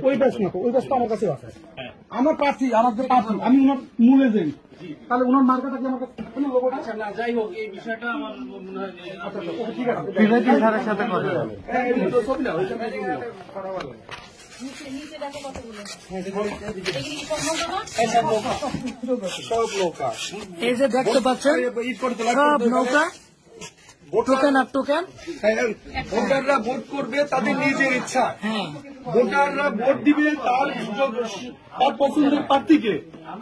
Speaker 26: ওই ব্যাস না, ওই ব্যাস তো আমার কাছে আছে। আমার প্রার্থী, আমার যে প্রার্থী, আমি ওনার মূল এজেন্ট, তাহলে ওনার মার্কাটা কি আমার কাছে?
Speaker 3: আচ্ছা না, যাই হোক, এই বিষয়টা আমার মনে হয়
Speaker 26: ঠিক আছে, স্যারের সাথে কথা বলে। এই যে দেখতে পাচ্ছেন সব নৌকা টোকেন আর টোকেন।
Speaker 24: ভোটাররা ভোট করবে তাদের নিজের ইচ্ছা, ভোটাররা ভোট দিবে তার পছন্দের প্রার্থীকে।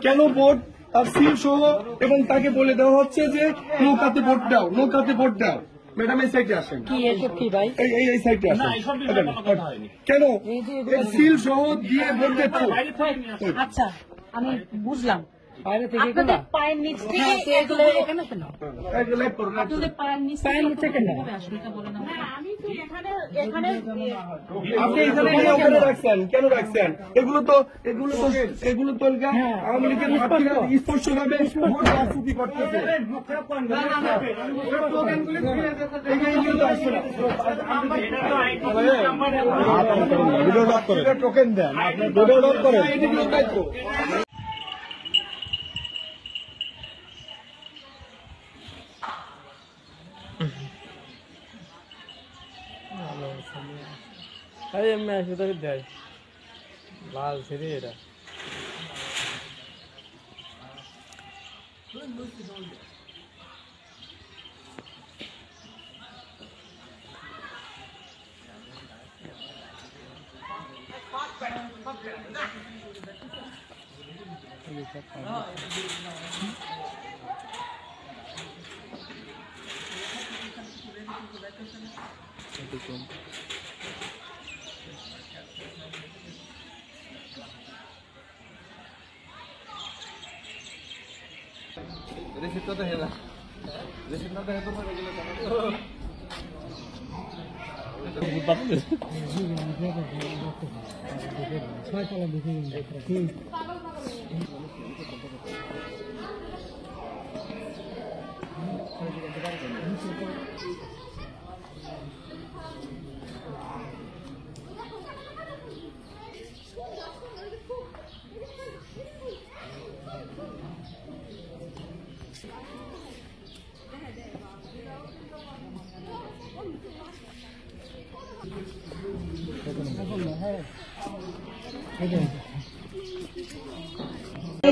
Speaker 24: কেন ভোট তার সিল সহ এবং তাকে বলে দেওয়া হচ্ছে যে নৌকাতে ভোট দাও, নৌকাতে ভোট দাও। ম্যাডাম এই সাইডে আসেন,
Speaker 26: কি ভাই
Speaker 24: এই সাইডে আসেন। কেন সিল সহ দিয়ে ভোট দিচ্ছে?
Speaker 14: আচ্ছা আমি বুঝলাম,
Speaker 26: বাইরে থেকে
Speaker 14: আপনাদের পায়ের নিচ থেকে এগুলো এখানে কেন? আপনাদের পায়ের নিচ থেকে কেন? আমি তো এখানে
Speaker 24: আপনি এখানে ওখানে রাখছেন, কেন রাখছেন? এগুলো তো আওয়ামী লীগের প্রার্থীরা স্পষ্টভাবে ভোট রাজনীতি করতেছে। টোকেন দেন, করেন।
Speaker 26: এমনি আসবে তাকে দেয় লাল ছেড়ে এটা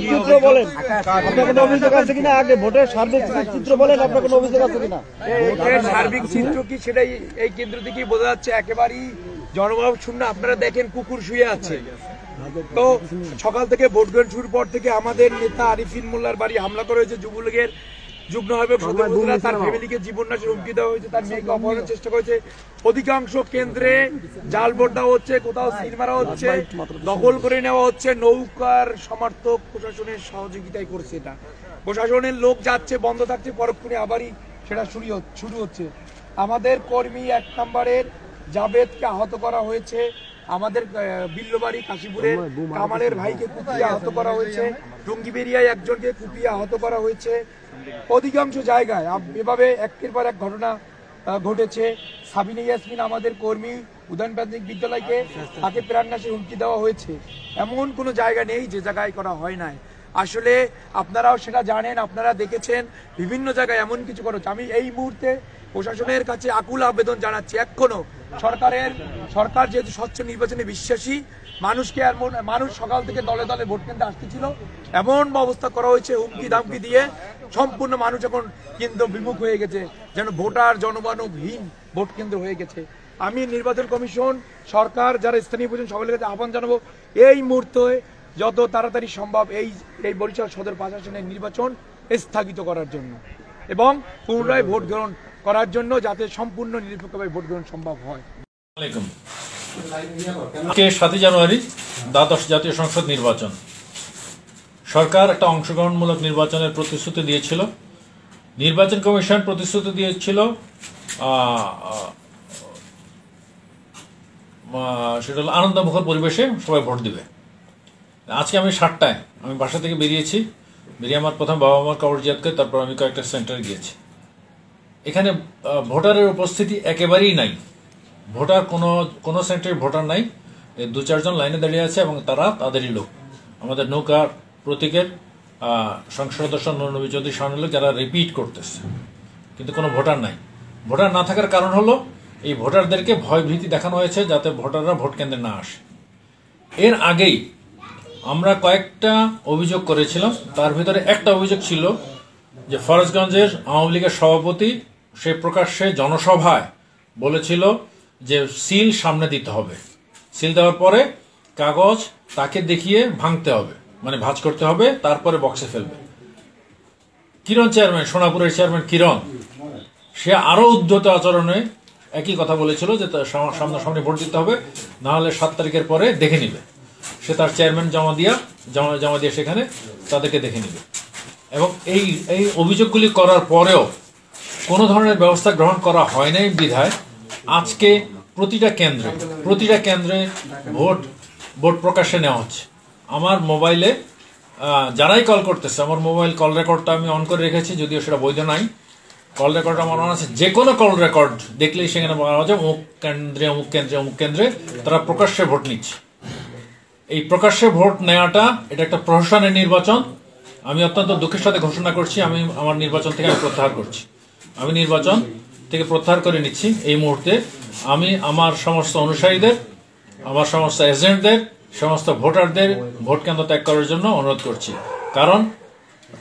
Speaker 26: চিত্র বলেন, আপনার কোনো অভিযোগ আছে কিনা? আগে ভোটের সার্বিক চিত্র বলেন, আপনার কোনো অভিযোগ আছে কিনা?
Speaker 6: ভোটের সার্বিক চিত্র কি সেটাই এই কেন্দ্র থেকেই বোঝা যাচ্ছে, একেবারেই জনভাব শূন্য। আপনারা দেখেন কুকুর শুয়ে আছে। তো সকাল থেকে ভোট গ্রহণ শুরুর পর থেকে আমাদের নেতা আরিফিন মোল্লার বাড়ি হামলা করা হয়েছে। যুবলীগের যুগ্ম আহ্বায়ক সদস্যরা তার ফ্যামিলিকে জীবননাশের হুমকি দেওয়া হয়েছে, তার মেয়েকে অপহরণের চেষ্টা করেছে। অধিকাংশ কেন্দ্রে জাল ভোট দেওয়া হচ্ছে, কোথাও সিল মারা হচ্ছে, দখল করে নেওয়া হচ্ছে। নৌকার সমর্থক প্রশাসনের সহযোগিতায় করছে এটা। প্রশাসনের লোক যাচ্ছে, বন্ধ থাকছে, পরক্ষণে আবারই সেটা শুরু হচ্ছে। আমাদের কর্মী 1 নম্বরের জাবেদকে আহত করা হয়েছে। আমাদের বিল্লবাড়ি কাশীপুরের কামালের ভাইকে কুপিয়ে আহত করা হয়েছে। টঙ্গিবেরিয়ায় একজনকে কুপিয়ে আহত করা হয়েছে। অধিকাংশ জায়গায় এভাবে একের পর এক ঘটনা ঘটেছে। সাবিনা ইয়াসমিন আমাদের কর্মী, উদয়ন প্রাথমিক বিদ্যালয়কে তাকে প্রাণনাশের হুমকি দেওয়া হয়েছে। এমন কোনো জায়গা নেই যে জায়গায় করা হয় নাই। আসলে আপনারাও সেটা জানেন, আপনারা দেখেছেন বিভিন্ন জায়গায় এমন কিছু করা হচ্ছে। আমি এই মুহূর্তে প্রশাসনের কাছে আকুল আবেদন জানাচ্ছি, এখনো সরকার যেহেতু স্বচ্ছ নির্বাচনে বিশ্বাসী, মানুষ সকাল থেকে দলে দলে ভোট কেন্দ্রে আসতেছিল, এমন ব্যবস্থা করা হয়েছে হুমকি ধামকি দিয়ে সম্পূর্ণ মানুষ এখন কেন্দ্র বিমুখ হয়ে গেছে, যেন ভোটার জনমানবহীন ভোট কেন্দ্র হয়ে গেছে। আমি নির্বাচন কমিশন, সরকার, যারা স্থানীয় প্রশাসন সকলের কাছে আহ্বান জানাবো এই মুহূর্তে যত তাড়াতাড়ি সম্ভব এই বরিশাল সদর প্রশাসনের নির্বাচন স্থগিত করার জন্য এবং পুনরায় ভোট গ্রহণ করার জন্য, যাতে সম্পূর্ণ নিরপেক্ষভাবে ভোট গ্রহণ সম্ভব হয়।
Speaker 3: আজকে 7 জানুয়ারি দ্বাদশ জাতীয় সংসদ নির্বাচন। সরকার একটা অংশগ্রহণমূলক নির্বাচনের প্রতিশ্রুতি দিয়েছিল। নির্বাচন কমিশন প্রতিশ্রুতি দিয়েছিল সেটা হলো আনন্দমুখর পরিবেশে সবাই ভোট দিবে। আজকে আমি 7টায় আমি বাসা থেকে বেরিয়েছি, বেরিয়ে আমার প্রথম বাবা মার কবর জিয়ারত করে তারপর আমি কয়েকটা সেন্টারে গিয়েছি। এখানে ভোটারের উপস্থিতি একেবারেই নাই। ভোটার কোনো সেন্টারে ভোটার নাই। 2-4 জন লাইনে দাঁড়িয়ে আছে এবং তারা তাদেরই লোক। আমাদের নৌকার প্রতীকের সংসদ সদস্য নবী চৌধুরী সামনের লোক, যারা রিপিট করতেছে, কিন্তু কোনো ভোটার নাই। ভোটার না থাকার কারণ হলো এই ভোটারদেরকে ভয় ভীতি দেখানো হয়েছে যাতে ভোটাররা ভোট কেন্দ্রে না আসে।
Speaker 7: এর আগেই আমরা কয়েকটা অভিযোগ করেছিলাম। তার ভিতরে একটা অভিযোগ ছিল যে ফরাজগঞ্জের আওয়ামী লীগের সভাপতি সে প্রকাশ্যে জনসভায় বলেছিল যে সিল সামনে দিতে হবে, সিল দেওয়ার পরে কাগজ তাকে দেখিয়ে ভাঙতে হবে, মানে ভাঁজ করতে হবে, তারপরে বক্সে ফেলবে। কিরণ চেয়ারম্যান, সোনাপুরের চেয়ারম্যান কিরণ, সে আরো উদ্ধত আচরণে একই কথা বলেছিল যে সামনাসামনি ভোট দিতে হবে, না হলে 7 তারিখের পরে দেখে নিবে। সে তার চেয়ারম্যান জমা দিয়ে সেখানে তাদেরকে দেখে নিবে। এবং এই অভিযোগগুলি করার পরেও কোনো ধরনের ব্যবস্থা গ্রহণ করা হয় নাই বিধায় আজকে প্রতিটা কেন্দ্রে ভোট প্রকাশ্যে নেওয়া হচ্ছে। আমার মোবাইলে যারাই কল করতেছে, আমার মোবাইল কল রেকর্ডটা আমি অন করে রেখেছি, যদিও সেটা বৈধ নাই। কল রেকর্ড আমার অন আছে, যে কোনো কল রেকর্ড দেখলেই সেখানে বলা যায় অমুক কেন্দ্রে তারা প্রকাশ্যে ভোট নিচ্ছে। এই প্রকাশ্যে ভোট নেওয়াটা এটা একটা প্রহসনের নির্বাচন। আমি অত্যন্ত দুঃখের সাথে ঘোষণা করছি, আমি আমার নির্বাচন থেকে প্রত্যাহার করছি। আমি নির্বাচন থেকে প্রত্যাহার করে নিচ্ছি এই মুহূর্তে। আমি আমার সমস্ত অনুসারীদের, আমার সমস্ত এজেন্টদের, সমস্ত ভোটারদের ভোট কেন্দ্র ত্যাগ করার জন্য অনুরোধ করছি। কারণ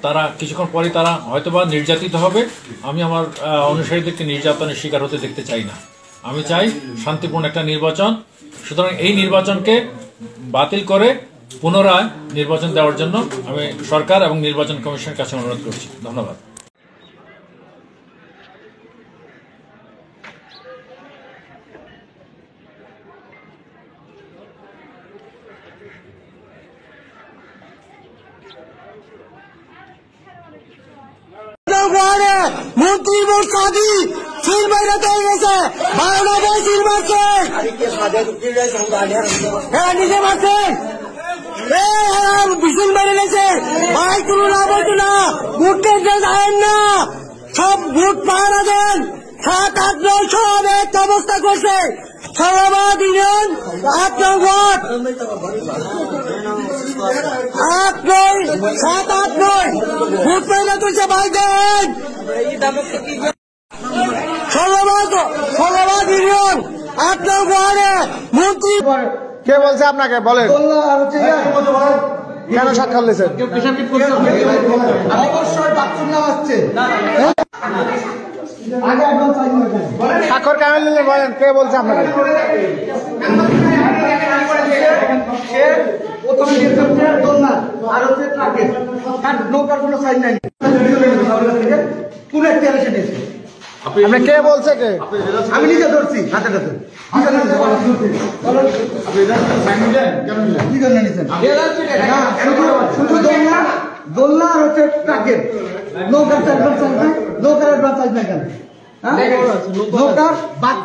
Speaker 7: তারা কিছুক্ষণ পরে তারা হয়তোবা নির্যাতিত হবে। আমি আমার অনুসারীদেরকে নির্যাতনের শিকার হতে দেখতে চাই না। আমি চাই শান্তিপূর্ণ একটা নির্বাচন। সুতরাং এই নির্বাচনকে বাতিল করে পুনরায় নির্বাচন দেওয়ার জন্য আমি সরকার এবং নির্বাচন কমিশনের কাছে অনুরোধ করছি। ধন্যবাদ।
Speaker 9: মন্ত্রী ভোট সাদি সিল বাইরে হয়ে গেছে, বাংলাদেশ সিল মারছে, নিজে মারছেন, ভীষণ বেড়ে গেছে। ভাই কোনো লাভ হতো না, ভোট কেন্দ্রে যাবেন না, সব ভোট পাহারা দেন। 7, 8, 9 সব এক অবস্থা করছে। সারাবাদ ইউনিয়ন 8 নং ওয়ার্ড, 8, 9, 7, 8, 9 ভোট পয়লা তুলছে। ভাই দেন সারাবাদ ইউনিয়ন 8 নং ওয়ার্ডে মন্ত্রী
Speaker 10: কে বলছে আপনাকে? বলেন কেন সাক্ষাৎ নিয়েছেন?
Speaker 9: অবশ্যই বাথরুম না আসছে,
Speaker 10: স্বাক্ষর কেমন নিলেন বলেন, কে বলছে আপনাকে? আপনি কে বলছে? কে?
Speaker 9: আমি নিজে ধরছি হাতে হাতে। শুধু দোলনা আর হচ্ছে ট্রাকের নৌকার চাইবে কেন?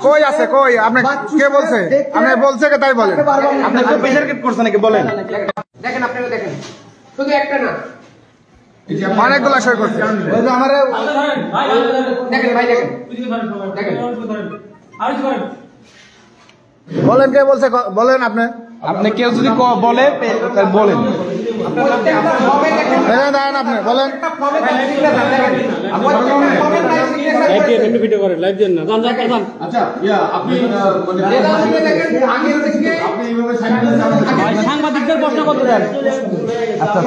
Speaker 10: কই আছে? কই আপনি কে বলছে? আপনি বলছে কে তাই বলেন। আপনি তো প্রেশার কিট করছেন নাকি বলেন?
Speaker 9: দেখেন আপনাকে দেখেন, শুধু একটা না,
Speaker 10: অনেকগুলো সই করছে।
Speaker 9: আমার দেখেন ভাই, দেখেন
Speaker 10: বলেন কে বলছে? বলেন আপনি।
Speaker 9: আপনি কেউ যদি বলে বলেন,
Speaker 10: দাঁড়ান আপনি বলেন।
Speaker 9: সাংবাদিকদের প্রশ্ন করতে দেন। আচ্ছা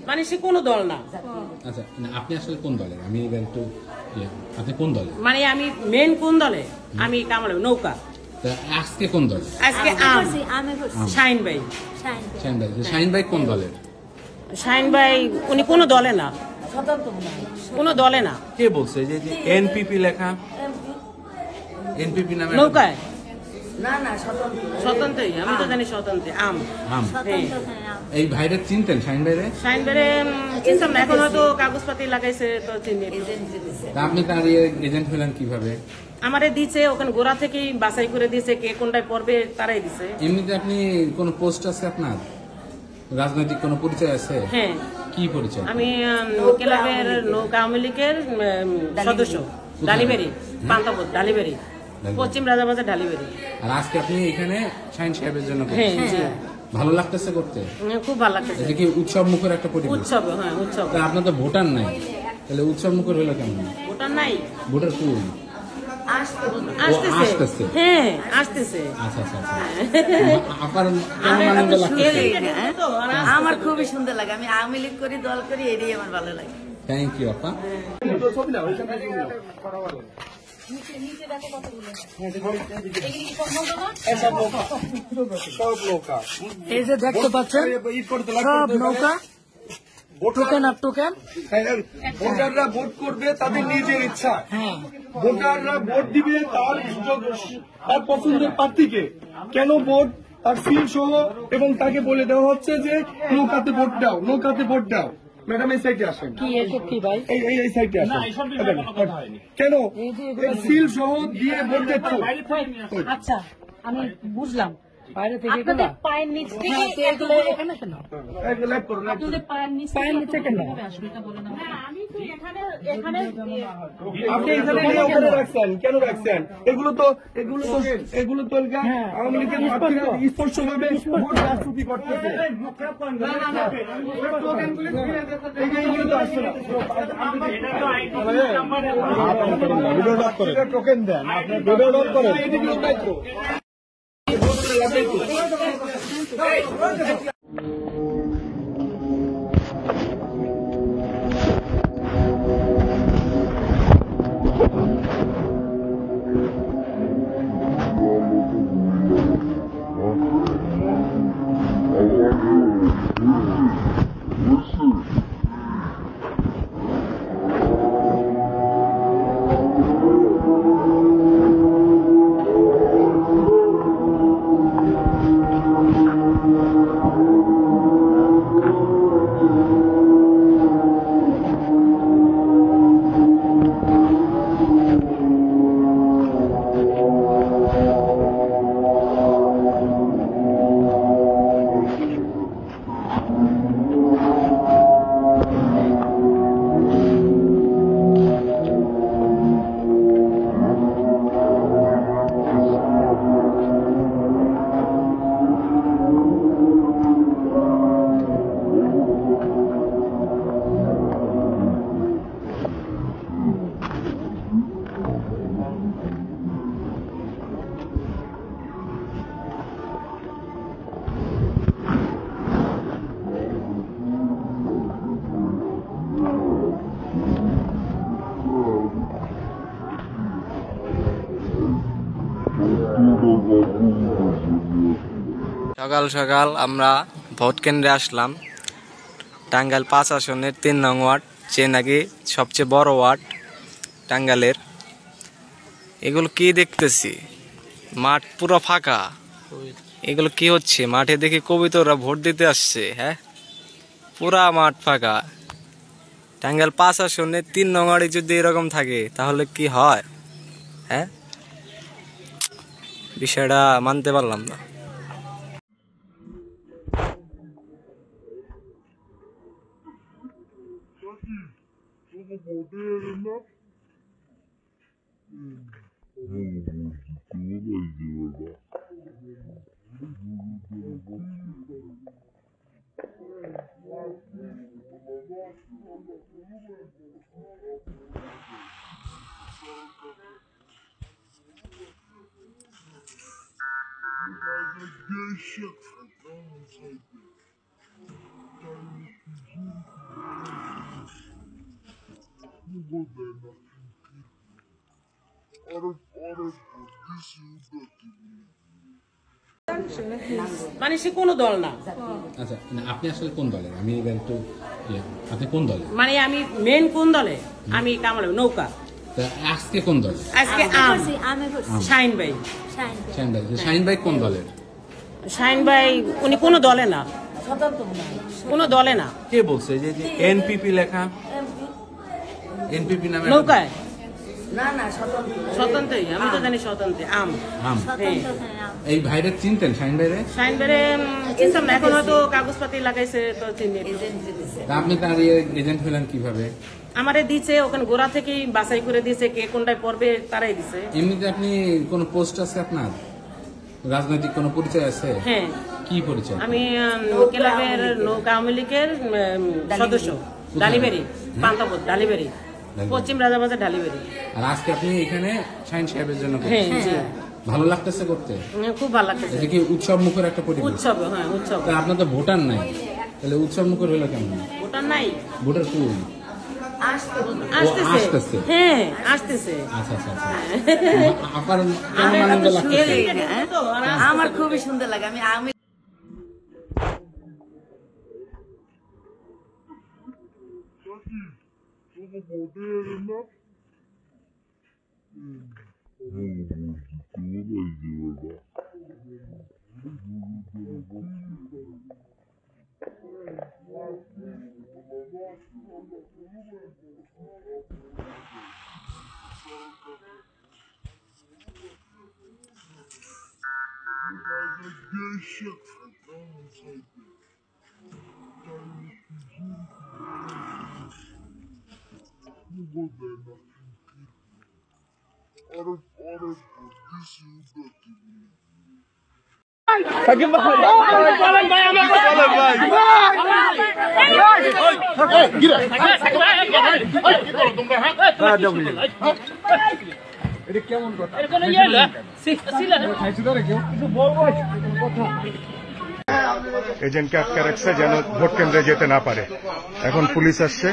Speaker 11: মানে সে কোনো দল না।
Speaker 12: আচ্ছা, আপনি আসলে কোন দলের? আমি এবার একটু আপনি কোন দলের?
Speaker 11: মানে আমি মেন কোন দলে? আমি কামাল নৌকা।
Speaker 12: আজকে কোন দল?
Speaker 11: আজকে শাহিন ভাই।
Speaker 12: শাহিন ভাই, শাহিন ভাই কোন দলের?
Speaker 11: শাহিন ভাই উনি কোনো দলে না, কোনো দলে না।
Speaker 12: কে বলছে যে এনপিপি লেখা? এনপিপি নামে
Speaker 11: নৌকায়
Speaker 14: না না
Speaker 11: স্বতন্ত্রই, আমি তো জানি স্বতন্ত্র আম।
Speaker 12: এই ভাইরে চিনতেন? শাহিন ভাইরে?
Speaker 11: শাহিন ভাইরে চিনতাম না, এখন হয়তো কাগজপাতি লাগাইছে তো চিনি।
Speaker 12: আপনি তার এজেন্ট হলেন কিভাবে?
Speaker 11: আমারে দিছে ওখানে গোড়া থেকেই বাছাই করে দিয়েছে, কে কোনটায় পড়বে তারাই দিছে।
Speaker 12: এমনিতে আপনি কোনো পোস্ট আছে আপনার? রাজনৈতিক কোনো পরিচয় আছে?
Speaker 11: হ্যাঁ।
Speaker 12: কি পরিচয়?
Speaker 11: আমি ক্লাবের নৌকা আওয়ামী লীগের সদস্য, ডালিবেরি, পান্তাপদ ডালিবেরি, পশ্চিম রাজাবাজার ডালিবেরি।
Speaker 12: আর আজকে আপনি এখানে শাহিন সাহেবের জন্য?
Speaker 11: হ্যাঁ।
Speaker 12: ভালো লাগতেছে করতে?
Speaker 11: খুব ভালো লাগতেছে।
Speaker 12: এটা কি উৎসব মুখের একটা পরিবেশ?
Speaker 11: উৎসব, হ্যাঁ উৎসব।
Speaker 12: আপনার তো ভোটার নাই, তাহলে উৎসব মুখের হলো কেমন?
Speaker 11: ভোটার নাই,
Speaker 12: ভোটার কই?
Speaker 11: আসতেছে। হ্যাঁ আসতেছে।
Speaker 12: আচ্ছা আচ্ছা আচ্ছা। আপনার কেমন আনন্দ লাগতেছে?
Speaker 14: আমার খুবই সুন্দর লাগে, আমি আওয়ামী লীগ করি, দল করি, এটাই আমার ভালো লাগে।
Speaker 12: থ্যাংক ইউ আপা।
Speaker 26: এই যে দেখতে পাচ্ছেন সব নৌকা টোকেন আর টোকেন।
Speaker 6: ভোটাররা ভোট করবে তাদের নিজের ইচ্ছা, ভোটাররা ভোট দিবে তার পছন্দের প্রার্থীকে। কেন ভোট? তার সিল সহ, এবং তাকে বলে দেওয়া হচ্ছে যে নৌকাতে ভোট দাও, নৌকাতে ভোট দাও। ম্যাডাম এই সাইডে আসেন।
Speaker 26: কি এসব কি ভাই?
Speaker 6: এই সাইডে আসেন। কেন সিল সহ দিয়ে ভোট দিচ্ছ?
Speaker 26: আচ্ছা আমি বুঝলাম, বাইরে থেকে পায়ের নিচ থেকে এখানে কেন? আপনাদের পায়ের নিচে কেন?
Speaker 6: আপনি এখানে ওখানে রাখছেন কেন? রাখছেন এগুলো তো আওয়ামী লীগের স্পষ্টভাবে ভোট রাজনীতি করতেছে। টোকেন দেন,
Speaker 13: সকাল সকাল আমরা ভোট কেন্দ্রে আসলাম। টাঙ্গাইল ৫ আসনের ৩ নং ওয়ার্ড, যে নাকি সবচেয়ে বড় ওয়ার্ড টাঙ্গাইলের। এগুলো কি দেখতেছি? মাঠ পুরো ফাঁকা। এগুলো কি হচ্ছে? মাঠে দেখি কবিতরা ভোট দিতে আসছে। হ্যাঁ, পুরা মাঠ ফাঁকা। টাঙ্গাইল ৫ আসনে ৩ নং ওয়ার্ডে যদি এরকম থাকে তাহলে কি হয়? হ্যাঁ, বিষয়টা মানতে পারলাম না।
Speaker 11: মানে সে কোনো দল না।
Speaker 12: আচ্ছা, আপনি আসলে কোন দলের? আমি এবার একটু আপনি কোন দলের?
Speaker 11: মানে আমি মেন কোন দলে? আমি কামাল নৌকা।
Speaker 12: আজকে কোন দলে?
Speaker 11: আজকে শাহিন ভাই।
Speaker 12: শাহিন ভাই কোন দলের?
Speaker 11: শাহিন ভাই উনি কোনো দলে না, কোনো দলে না।
Speaker 12: কে বলছে যে এনপিপি লেখা? এনপিপি নামে
Speaker 11: নৌকায়
Speaker 14: না না
Speaker 11: স্বতন্ত্রই, আমি তো জানি স্বতন্ত্র আম।
Speaker 12: এই ভাইরে চিনতেন? শাহিন ভাইরে?
Speaker 11: শাহিন ভাইরে চিনতাম না, এখন হয়তো কাগজপাতি লাগাইছে তো চিনি।
Speaker 12: আপনি তার এজেন্ট হলেন কিভাবে?
Speaker 11: আমারে দিছে ওখানে গোড়া থেকেই বাছাই করে দিয়েছে, কে কোনটায় পড়বে তারাই দিছে।
Speaker 12: এমনিতে আপনি কোন পোস্ট আছে আপনার? রাজনৈতিক কোন পরিচয় আছে?
Speaker 11: হ্যাঁ।
Speaker 12: কি পরিচয়?
Speaker 11: আমি ক্লাবের নৌকা আওয়ামী লীগের সদস্য, ডালিবেরি পান্তাপথ, ডালিবেরি পশ্চিম রাজাবাজার ডালিবেরি।
Speaker 12: আর আজকে আপনি এখানে শাহিন সাহেবের জন্য?
Speaker 11: হ্যাঁ,
Speaker 12: ভালো লাগতেছে করতে?
Speaker 11: খুব ভালো লাগতেছে।
Speaker 12: এটা কি উৎসব মুখের একটা পরিবেশ?
Speaker 11: উৎসব, হ্যাঁ উৎসব।
Speaker 12: আপনার তো ভোটার নাই, তাহলে উৎসব মুখের হলো কেমন?
Speaker 11: ভোটার নাই,
Speaker 12: ভোটার কোন?
Speaker 11: আসতেছে। হ্যাঁ আসতেছে।
Speaker 12: আচ্ছা আচ্ছা আচ্ছা। আপনার কেমন আনন্দ লাগতেছে?
Speaker 14: আমার খুবই সুন্দর লাগে। আমি
Speaker 24: এজেন্টকে আটকে রাখছে যেন ভোট কেন্দ্রে যেতে না পারে। এখন পুলিশ আসছে,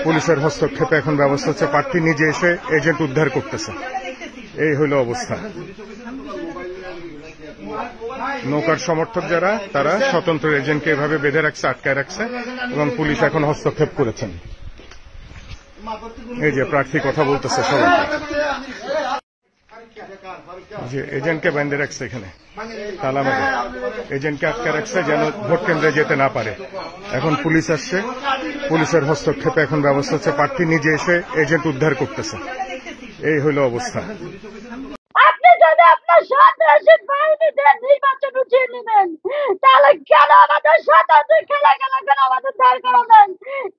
Speaker 24: পুলিশের হস্তক্ষেপে এখন ব্যবস্থা হচ্ছে, প্রার্থী নিজে এসে এজেন্ট উদ্ধার করতেছে। এই হইল অবস্থা। নৌকার সমর্থক যারা, তারা স্বতন্ত্র এজেন্টকে এভাবে বেঁধে রাখছে, আটকায় রাখছে, এবং পুলিশ এখন হস্তক্ষেপ করেছেন। এই যে প্রার্থী কথা বলতেছে সবাইকে, যে এজেন্টকে বেঁধে রাখছে এখানে তালা মেরে, এজেন্টকে আটকে রাখছে যেন ভোট কেন্দ্রে যেতে না পারে। এখন পুলিশ আসছে, পুলিশের হস্তক্ষেপে এখন ব্যবস্থা হচ্ছে, প্রার্থী নিজে এসে এজেন্ট উদ্ধার করতেছে। এই হইল অবস্থা।
Speaker 1: আপনি যদি আপনার সন্ত্রাসী বাহিনীদের নির্বাচন উঠিয়ে নেবেন, তাহলে কেন আমাদের স্বতন্ত্র খেলা কেন আমাদের দাঁড় করাবেন?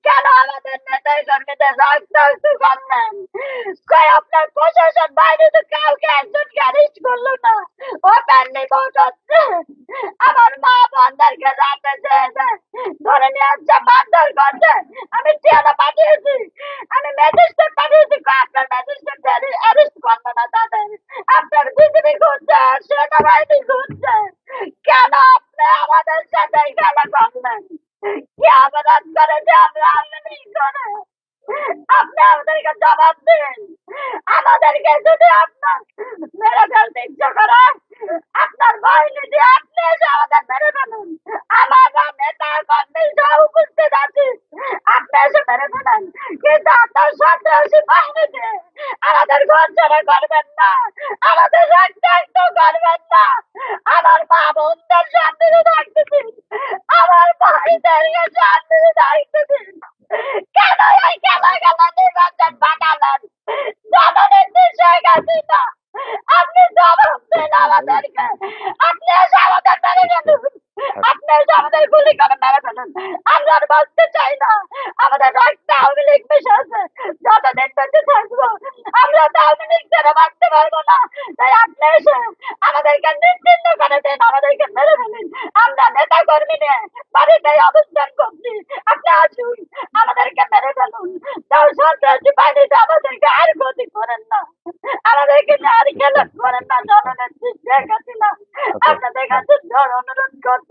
Speaker 1: কেন আমাদের নেতা কর্মীদের রক্তাক্ত করলেন? আপনার প্রশাসন বাহিনী তো কাউকে একজনকে অ্যারেস্ট করলো না। ওপেনলি ভোট হচ্ছে, আমার মা বোনদেরকে রাতে ধরে নিয়ে আসছে, মারধর করছে। আমি টিয়ানা পাঠিয়েছি, আমি ম্যাজিস্ট্রেট পাঠিয়েছি, আপনার ম্যাজিস্ট্রেট অ্যারেস্ট করলো না তাদের। আপনার বিজেপি ঘুরছে, সেনাবাহিনী ঘুরছে, কেন আপনি আমাদের সাথে খেলা করলেন? কি অপরাধ করে যে আমরা আমদানি করে? আপনি আমাদেরকে জবাব দিন। আমাদেরকে যদি আপনার মেরে ফেলতে ইচ্ছা করে, আপনার বাহিনী দিয়ে আপনি এসে আমাদের মেরে ফেলুন। আমরা নেতা কর্মী সব উপস্থিত আছি, আপনি এসে মেরে ফেলেন, কিন্তু আপনার সন্ত্রাসী বাহিনী দিয়ে আমাদের ঘরছাড়া করবেন না, আমাদের রক্তাক্ত করবেন না। আমার মা বোনদের শান্তিতে থাকতে দিন, আমার ভাইদেরকে শান্তিতে থাকতে দিন। কেন এই খেলা নির্বাচন বানালেন? জননেত্রী শেখ হাসিনা, আপনি জবাব দেন আমাদেরকে। আপনি এসে আমাদের মেরে ফেলুন, আপনি এসে আমাদের গুলি করে মেরে ফেলুন। আমরা আর বাঁচতে চাই না, আমাদের রক্ত আওয়ামী লীগ মিশে আছে। যতদিন বেঁচে থাকবো আমরা তো আওয়ামী লীগ ছাড়া বাঁচতে পারবো না। তাই আপনি এসে আমাদেরকে নিশ্চিন্ত করে দেন, আমাদেরকে মেরে ফেলুন। আমরা নেতা কর্মী নিয়ে বাড়িতে অবস্থান করছি, আপনি আসুন, আমাদেরকে মেরে ফেলুন। তাও সন্ত্রাসী বাহিনীতে আমাদেরকে আর ক্ষতি করেন না, আমাদেরকে আর খেলা করেন না। জননেত্রী শেখ হাসিনা, আপনাদের কাছে জোর অনুরোধ করছি।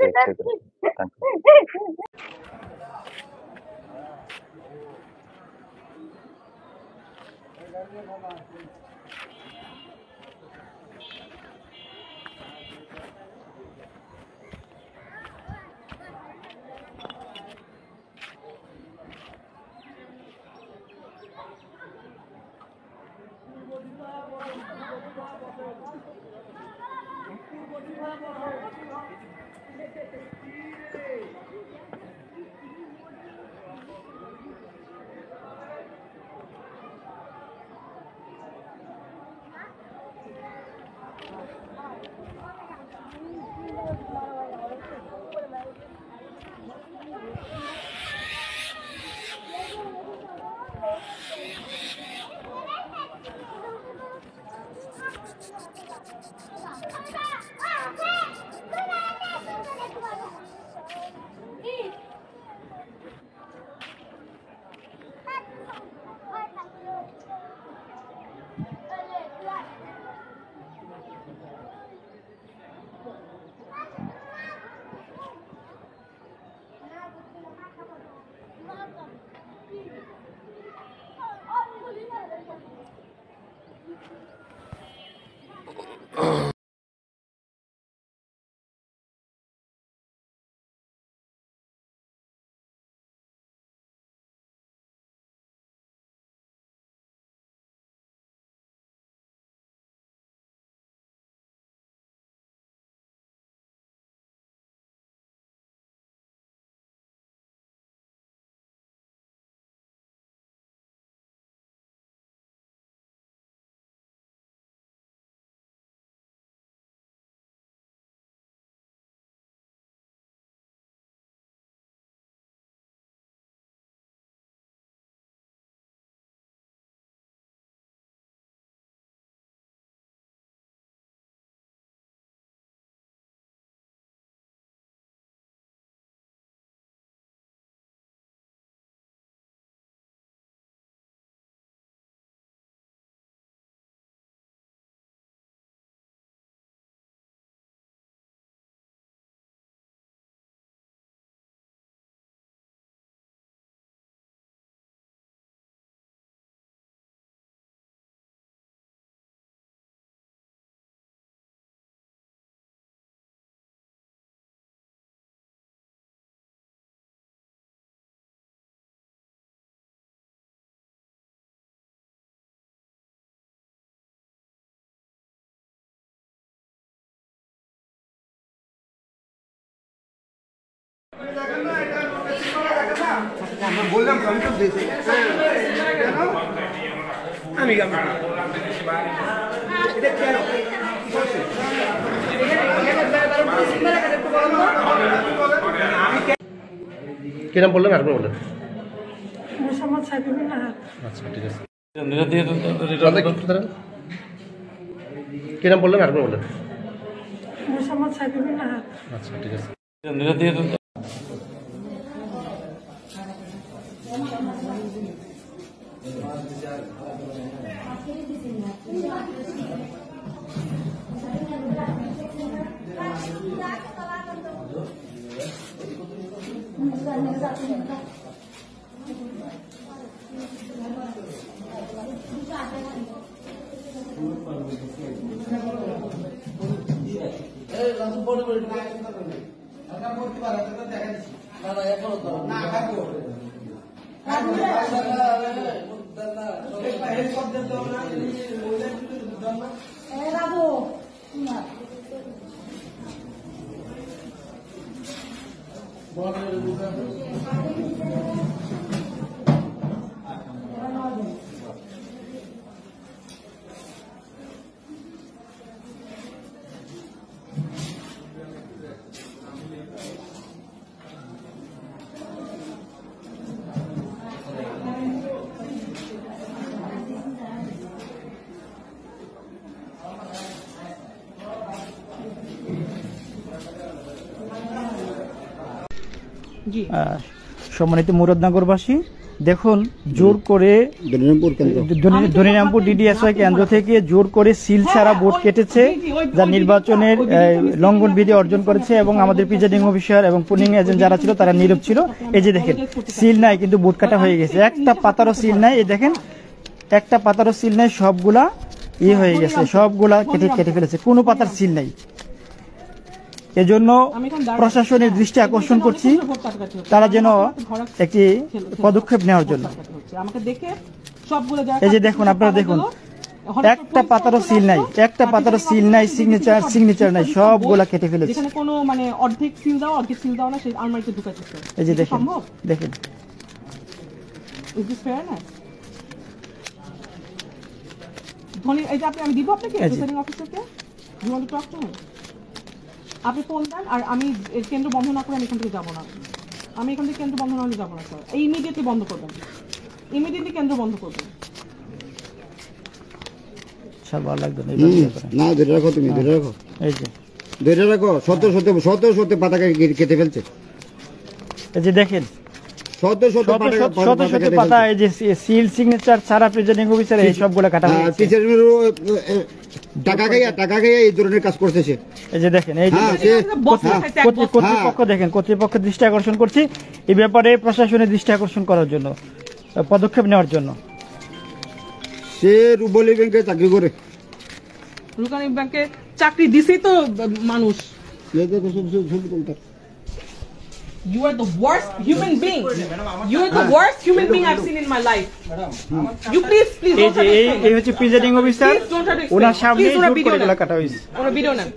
Speaker 10: বললাম আমি তো আমি এটা কেন
Speaker 8: কি নাম বললেন আরেকবার বললেন?
Speaker 10: আচ্ছা ঠিক আছে।
Speaker 8: কি নাম বললেন আরেকবার বললেন?
Speaker 10: আচ্ছা ঠিক আছে।
Speaker 15: সম্মানিত মুরাদনগরবাসী, দেখুন জোর করে দরিনামপুর ডিডিএসওয়াই কেন্দ্র থেকে জোর করে সিল ছাড়া ভোট কেটেছে, যা নির্বাচনের লঙ্ঘন বিধি অর্জন করেছে এবং আমাদের প্রিজাইডিং অফিসার এবং পুলিং এজেন্ট যারা ছিল তারা নীরব ছিল। এই যে দেখেন সিল নাই কিন্তু ভোট কাটা হয়ে গেছে, একটা পাতারও সিল নাই। এই দেখেন একটা পাতারও সিল নাই, সবগুলা হয়ে গেছে, সবগুলা কেটে ফেলেছে, কোনো পাতার সিল নাই। এজন্য প্রশাসনের দৃষ্টি আকর্ষণ করছি তারা যেন একটি পদক্ষেপ নেওয়ার জন্য। এই যে দেখুন, আপনারা দেখুন, একটা পাতারও সিল নাই, একটা পাতারও সিল নাই, সিগনেচার নাই, সবগুলা কেটে ফেলেছে।
Speaker 4: এখানে কোনো মানে অর্ধেক সিল দাও, অর্ধেক সিল দাও না, সেই আলমারিতে ঢুকাইছে।
Speaker 15: এই যে দেখেন, দেখেন,
Speaker 4: ইজ দিস ফেয়ার না? ধনী, এই যে আমি দিব আপনাকে প্রিসাইডিং অফিসারকে, you want to talk to him? আপনি ফোন দেন, আর আমি কেন্দ্র বন্ধ না করে আমি এখান থেকে যাবো না। আমি এখান থেকে কেন্দ্র বন্ধ না হলে যাবো না স্যার। এই ইমিডিয়েটলি বন্ধ করবেন, ইমিডিয়েটলি কেন্দ্র বন্ধ করবেন।
Speaker 15: ভালো লাগবে
Speaker 17: না, ধরে রাখো, তুমি ধরে রাখো, এই যে ধরে রাখো, শত পাতা কেটে ফেলছে।
Speaker 15: এই যে দেখেন,
Speaker 17: শত
Speaker 15: পাতা, এই যে সিল সিগনেচার ছাড়া প্রিজাইডিং অফিসার এই সবগুলো কাটা হয়েছে।
Speaker 17: টাকা খাইয়া এই ধরনের কাজ করতেছে।
Speaker 15: এই যে দেখেন, এই কর্তৃপক্ষ, দেখেন, কর্তৃপক্ষের দৃষ্টি আকর্ষণ করছি এই ব্যাপারে, প্রশাসনের দৃষ্টি আকর্ষণ করার জন্য, পদক্ষেপ নেওয়ার জন্য।
Speaker 17: সে রুবলি ব্যাংকে চাকরি করে,
Speaker 4: রুকানি ব্যাংকে চাকরি দিছেই তো মানুষ। You are the worst human being. You are the worst human being I've seen in my life. You please don't try to explain.
Speaker 15: এই হচ্ছে প্রিজাইডিং অফিসার, ওনার সামনে জোর করে গলা কাটা হইছে।
Speaker 4: ওনার ভিডিও নেন,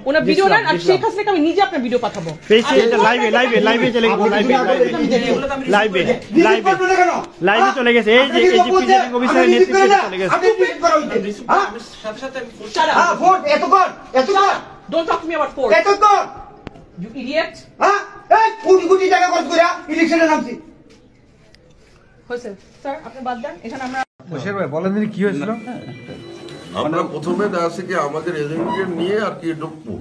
Speaker 4: ওনার ভিডিও নেন, আর শেখ হাসিনাকে আমি নিজে আপনার ভিডিও পাঠাবো।
Speaker 15: এটা লাইভে চলে গেছে, লাইভে চলে গেছে। এই যে প্রিজাইডিং অফিসারের নেতৃত্বে চলে গেছে।
Speaker 4: Shut up.
Speaker 17: ভোট এত কর।
Speaker 4: Don't talk to me about force.
Speaker 17: এত কর।
Speaker 4: You idiot.
Speaker 17: এই কোটি টাকা খরচ করে ইলেকশনে নামছি।
Speaker 4: হয়েছে স্যার, আপনি বাদ দেন। এখানে আমরা
Speaker 10: বশির ভাই বলেন দিন কি হয়েছিল।
Speaker 18: আমরা প্রথমে আছে কি আমাদের এজেন্টকে নিয়ে আর কি ঢুকবো।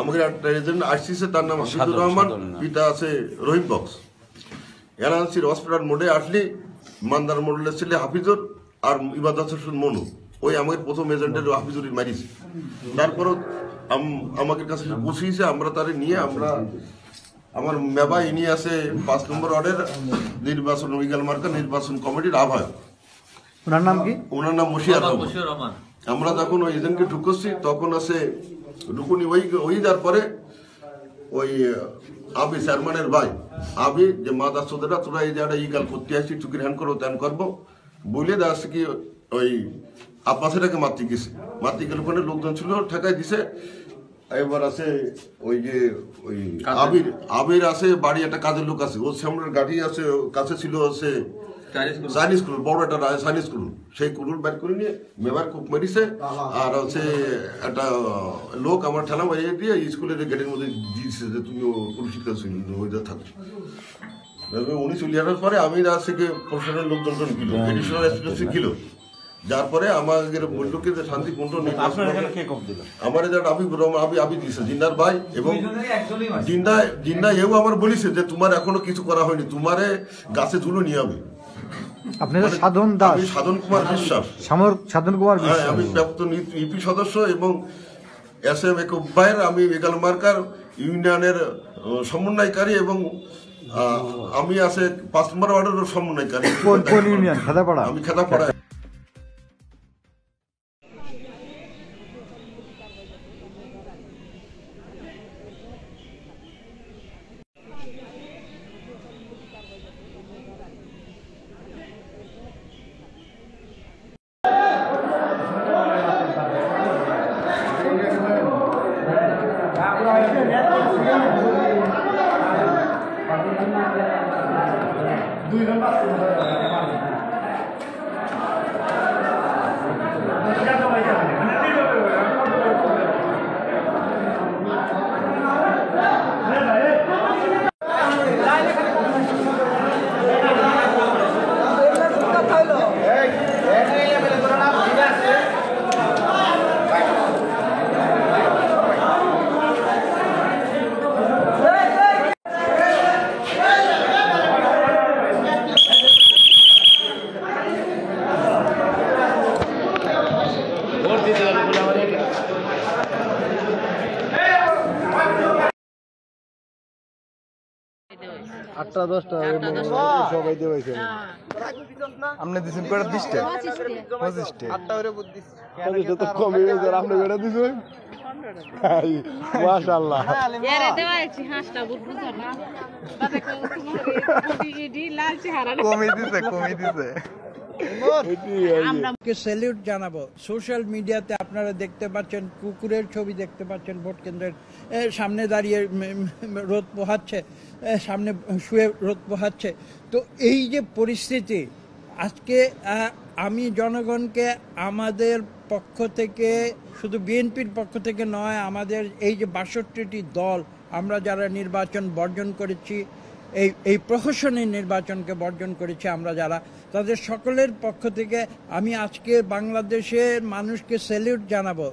Speaker 18: আমাদের একটা এজেন্ট আসছে, তার নাম হাফিজুর রহমান, পিতা আছে রহিম বক্স। এনআরসির হসপিটাল মোড়ে আসলে মান্দার মোড়ের ছেলে হাফিজুর আর ইবাদত হোসেন মনু, ওই আমাদের প্রথম এজেন্টের হাফিজুরই মারিছে। তারপরও আমাদের কাছে পৌঁছেছে, আমরা তারে নিয়ে আমার মেবা ইনি আছে 5 নম্বর ওয়ার্ডের নির্বাচন উইগাল মার্কা নির্বাচন কমিটির আহ্বায়ক।
Speaker 10: ওনার নাম কি?
Speaker 18: ওনার নাম মশিয়ার রহমান। আমরা যখন ওই এজেন্টকে ঢুকছি তখন আছে ঢুকুনি ওই যার পরে ওই আবি চেয়ারম্যানের ভাই আবি যে মাদা সোদেরা তোরা এই জায়গাটা ইগাল করতে আসছি, চুকির হ্যান্ড করো ত্যান করবো বলে আসছে কি ওই আব্বাসেটাকে মারতে গেছে। মারতে গেলে ওখানে লোকজন ছিল, ঠেকাই দিছে। এবার আছে ওই যে ওই আবির আছে বাড়ি, একটা কাজের লোক আছে, ওর সামনের গাড়ি আছে, কাছে ছিল আছে চাইনিজ কুলুর, বড় একটা চাইনিজ কুলুর, সেই কুলুর বের করে নিয়ে মেবার কুক মেরিছে। আর হচ্ছে একটা লোক আমার ঠেলা মারিয়ে দিয়ে স্কুলের গেটের মধ্যে দিয়েছে যে তুমি পুলিশের কাছে ওইটা থাকো। উনি চলে আসার পরে আমি থেকে প্রশাসনের লোকজন কিলো, এডিশনাল এসপি কিলো, যার পরে আমাদের বললো কি শান্তিপূর্ণ নির্বাচন আমার আবি দিয়েছে জিন্দার ভাই, এবং জিন্দা এও আমার বলেছে যে তোমার এখনো কিছু করা হয়নি, তোমারে গাছে ঝুলো নিয়ে হবে।
Speaker 10: আপনাদের সাধন দাস,
Speaker 18: সাধন কুমার বিশ্বাস,
Speaker 10: সাধন কুমার বিশ্বাস,
Speaker 18: আমি প্রাক্তন ইপি সদস্য এবং SM একুব ভাইয়ের আমি এগাল মার্কার ইউনিয়নের সমন্বয়কারী, এবং আমি আছে 5 নম্বর ওয়ার্ডের সমন্বয়কারী।
Speaker 10: কোন ইউনিয়ন? খেদাপাড়া।
Speaker 18: আমি খেদাপাড়া।
Speaker 10: 8টা 10টা সবাই দিয়ে হয়েছে আপনি দিছেন কয়টা 20টা 25টা 8টা করে বুদ্ধি দিছে তো কমই হয়েছে আপনি কয়টা দিছেন মাশাআল্লাহ
Speaker 11: এরে দেওয়া আছে হাঁসটা বুদ্ধি না তাতে কোটি লালচে হারানো
Speaker 10: কমই দিছে
Speaker 16: আমরা স্যালিউট জানাবো। সোশ্যাল মিডিয়াতে আপনারা দেখতে পাচ্ছেন কুকুরের ছবি দেখতে পাচ্ছেন ভোট কেন্দ্রের সামনে দাঁড়িয়ে রোদ পোহাচ্ছে, সামনে শুয়ে রোদ পোহাচ্ছে। তো এই যে পরিস্থিতি আজকে আমি জনগণকে আমাদের পক্ষ থেকে, শুধু বিএনপির পক্ষ থেকে নয়, আমাদের এই যে 62টি দল আমরা যারা নির্বাচন বর্জন করেছি, এই প্রহসনের নির্বাচনকে বর্জন করেছি আমরা যারা, তাদের সকলের পক্ষ থেকে আমি আজকে বাংলাদেশের মানুষকে স্যালিউট জানাবো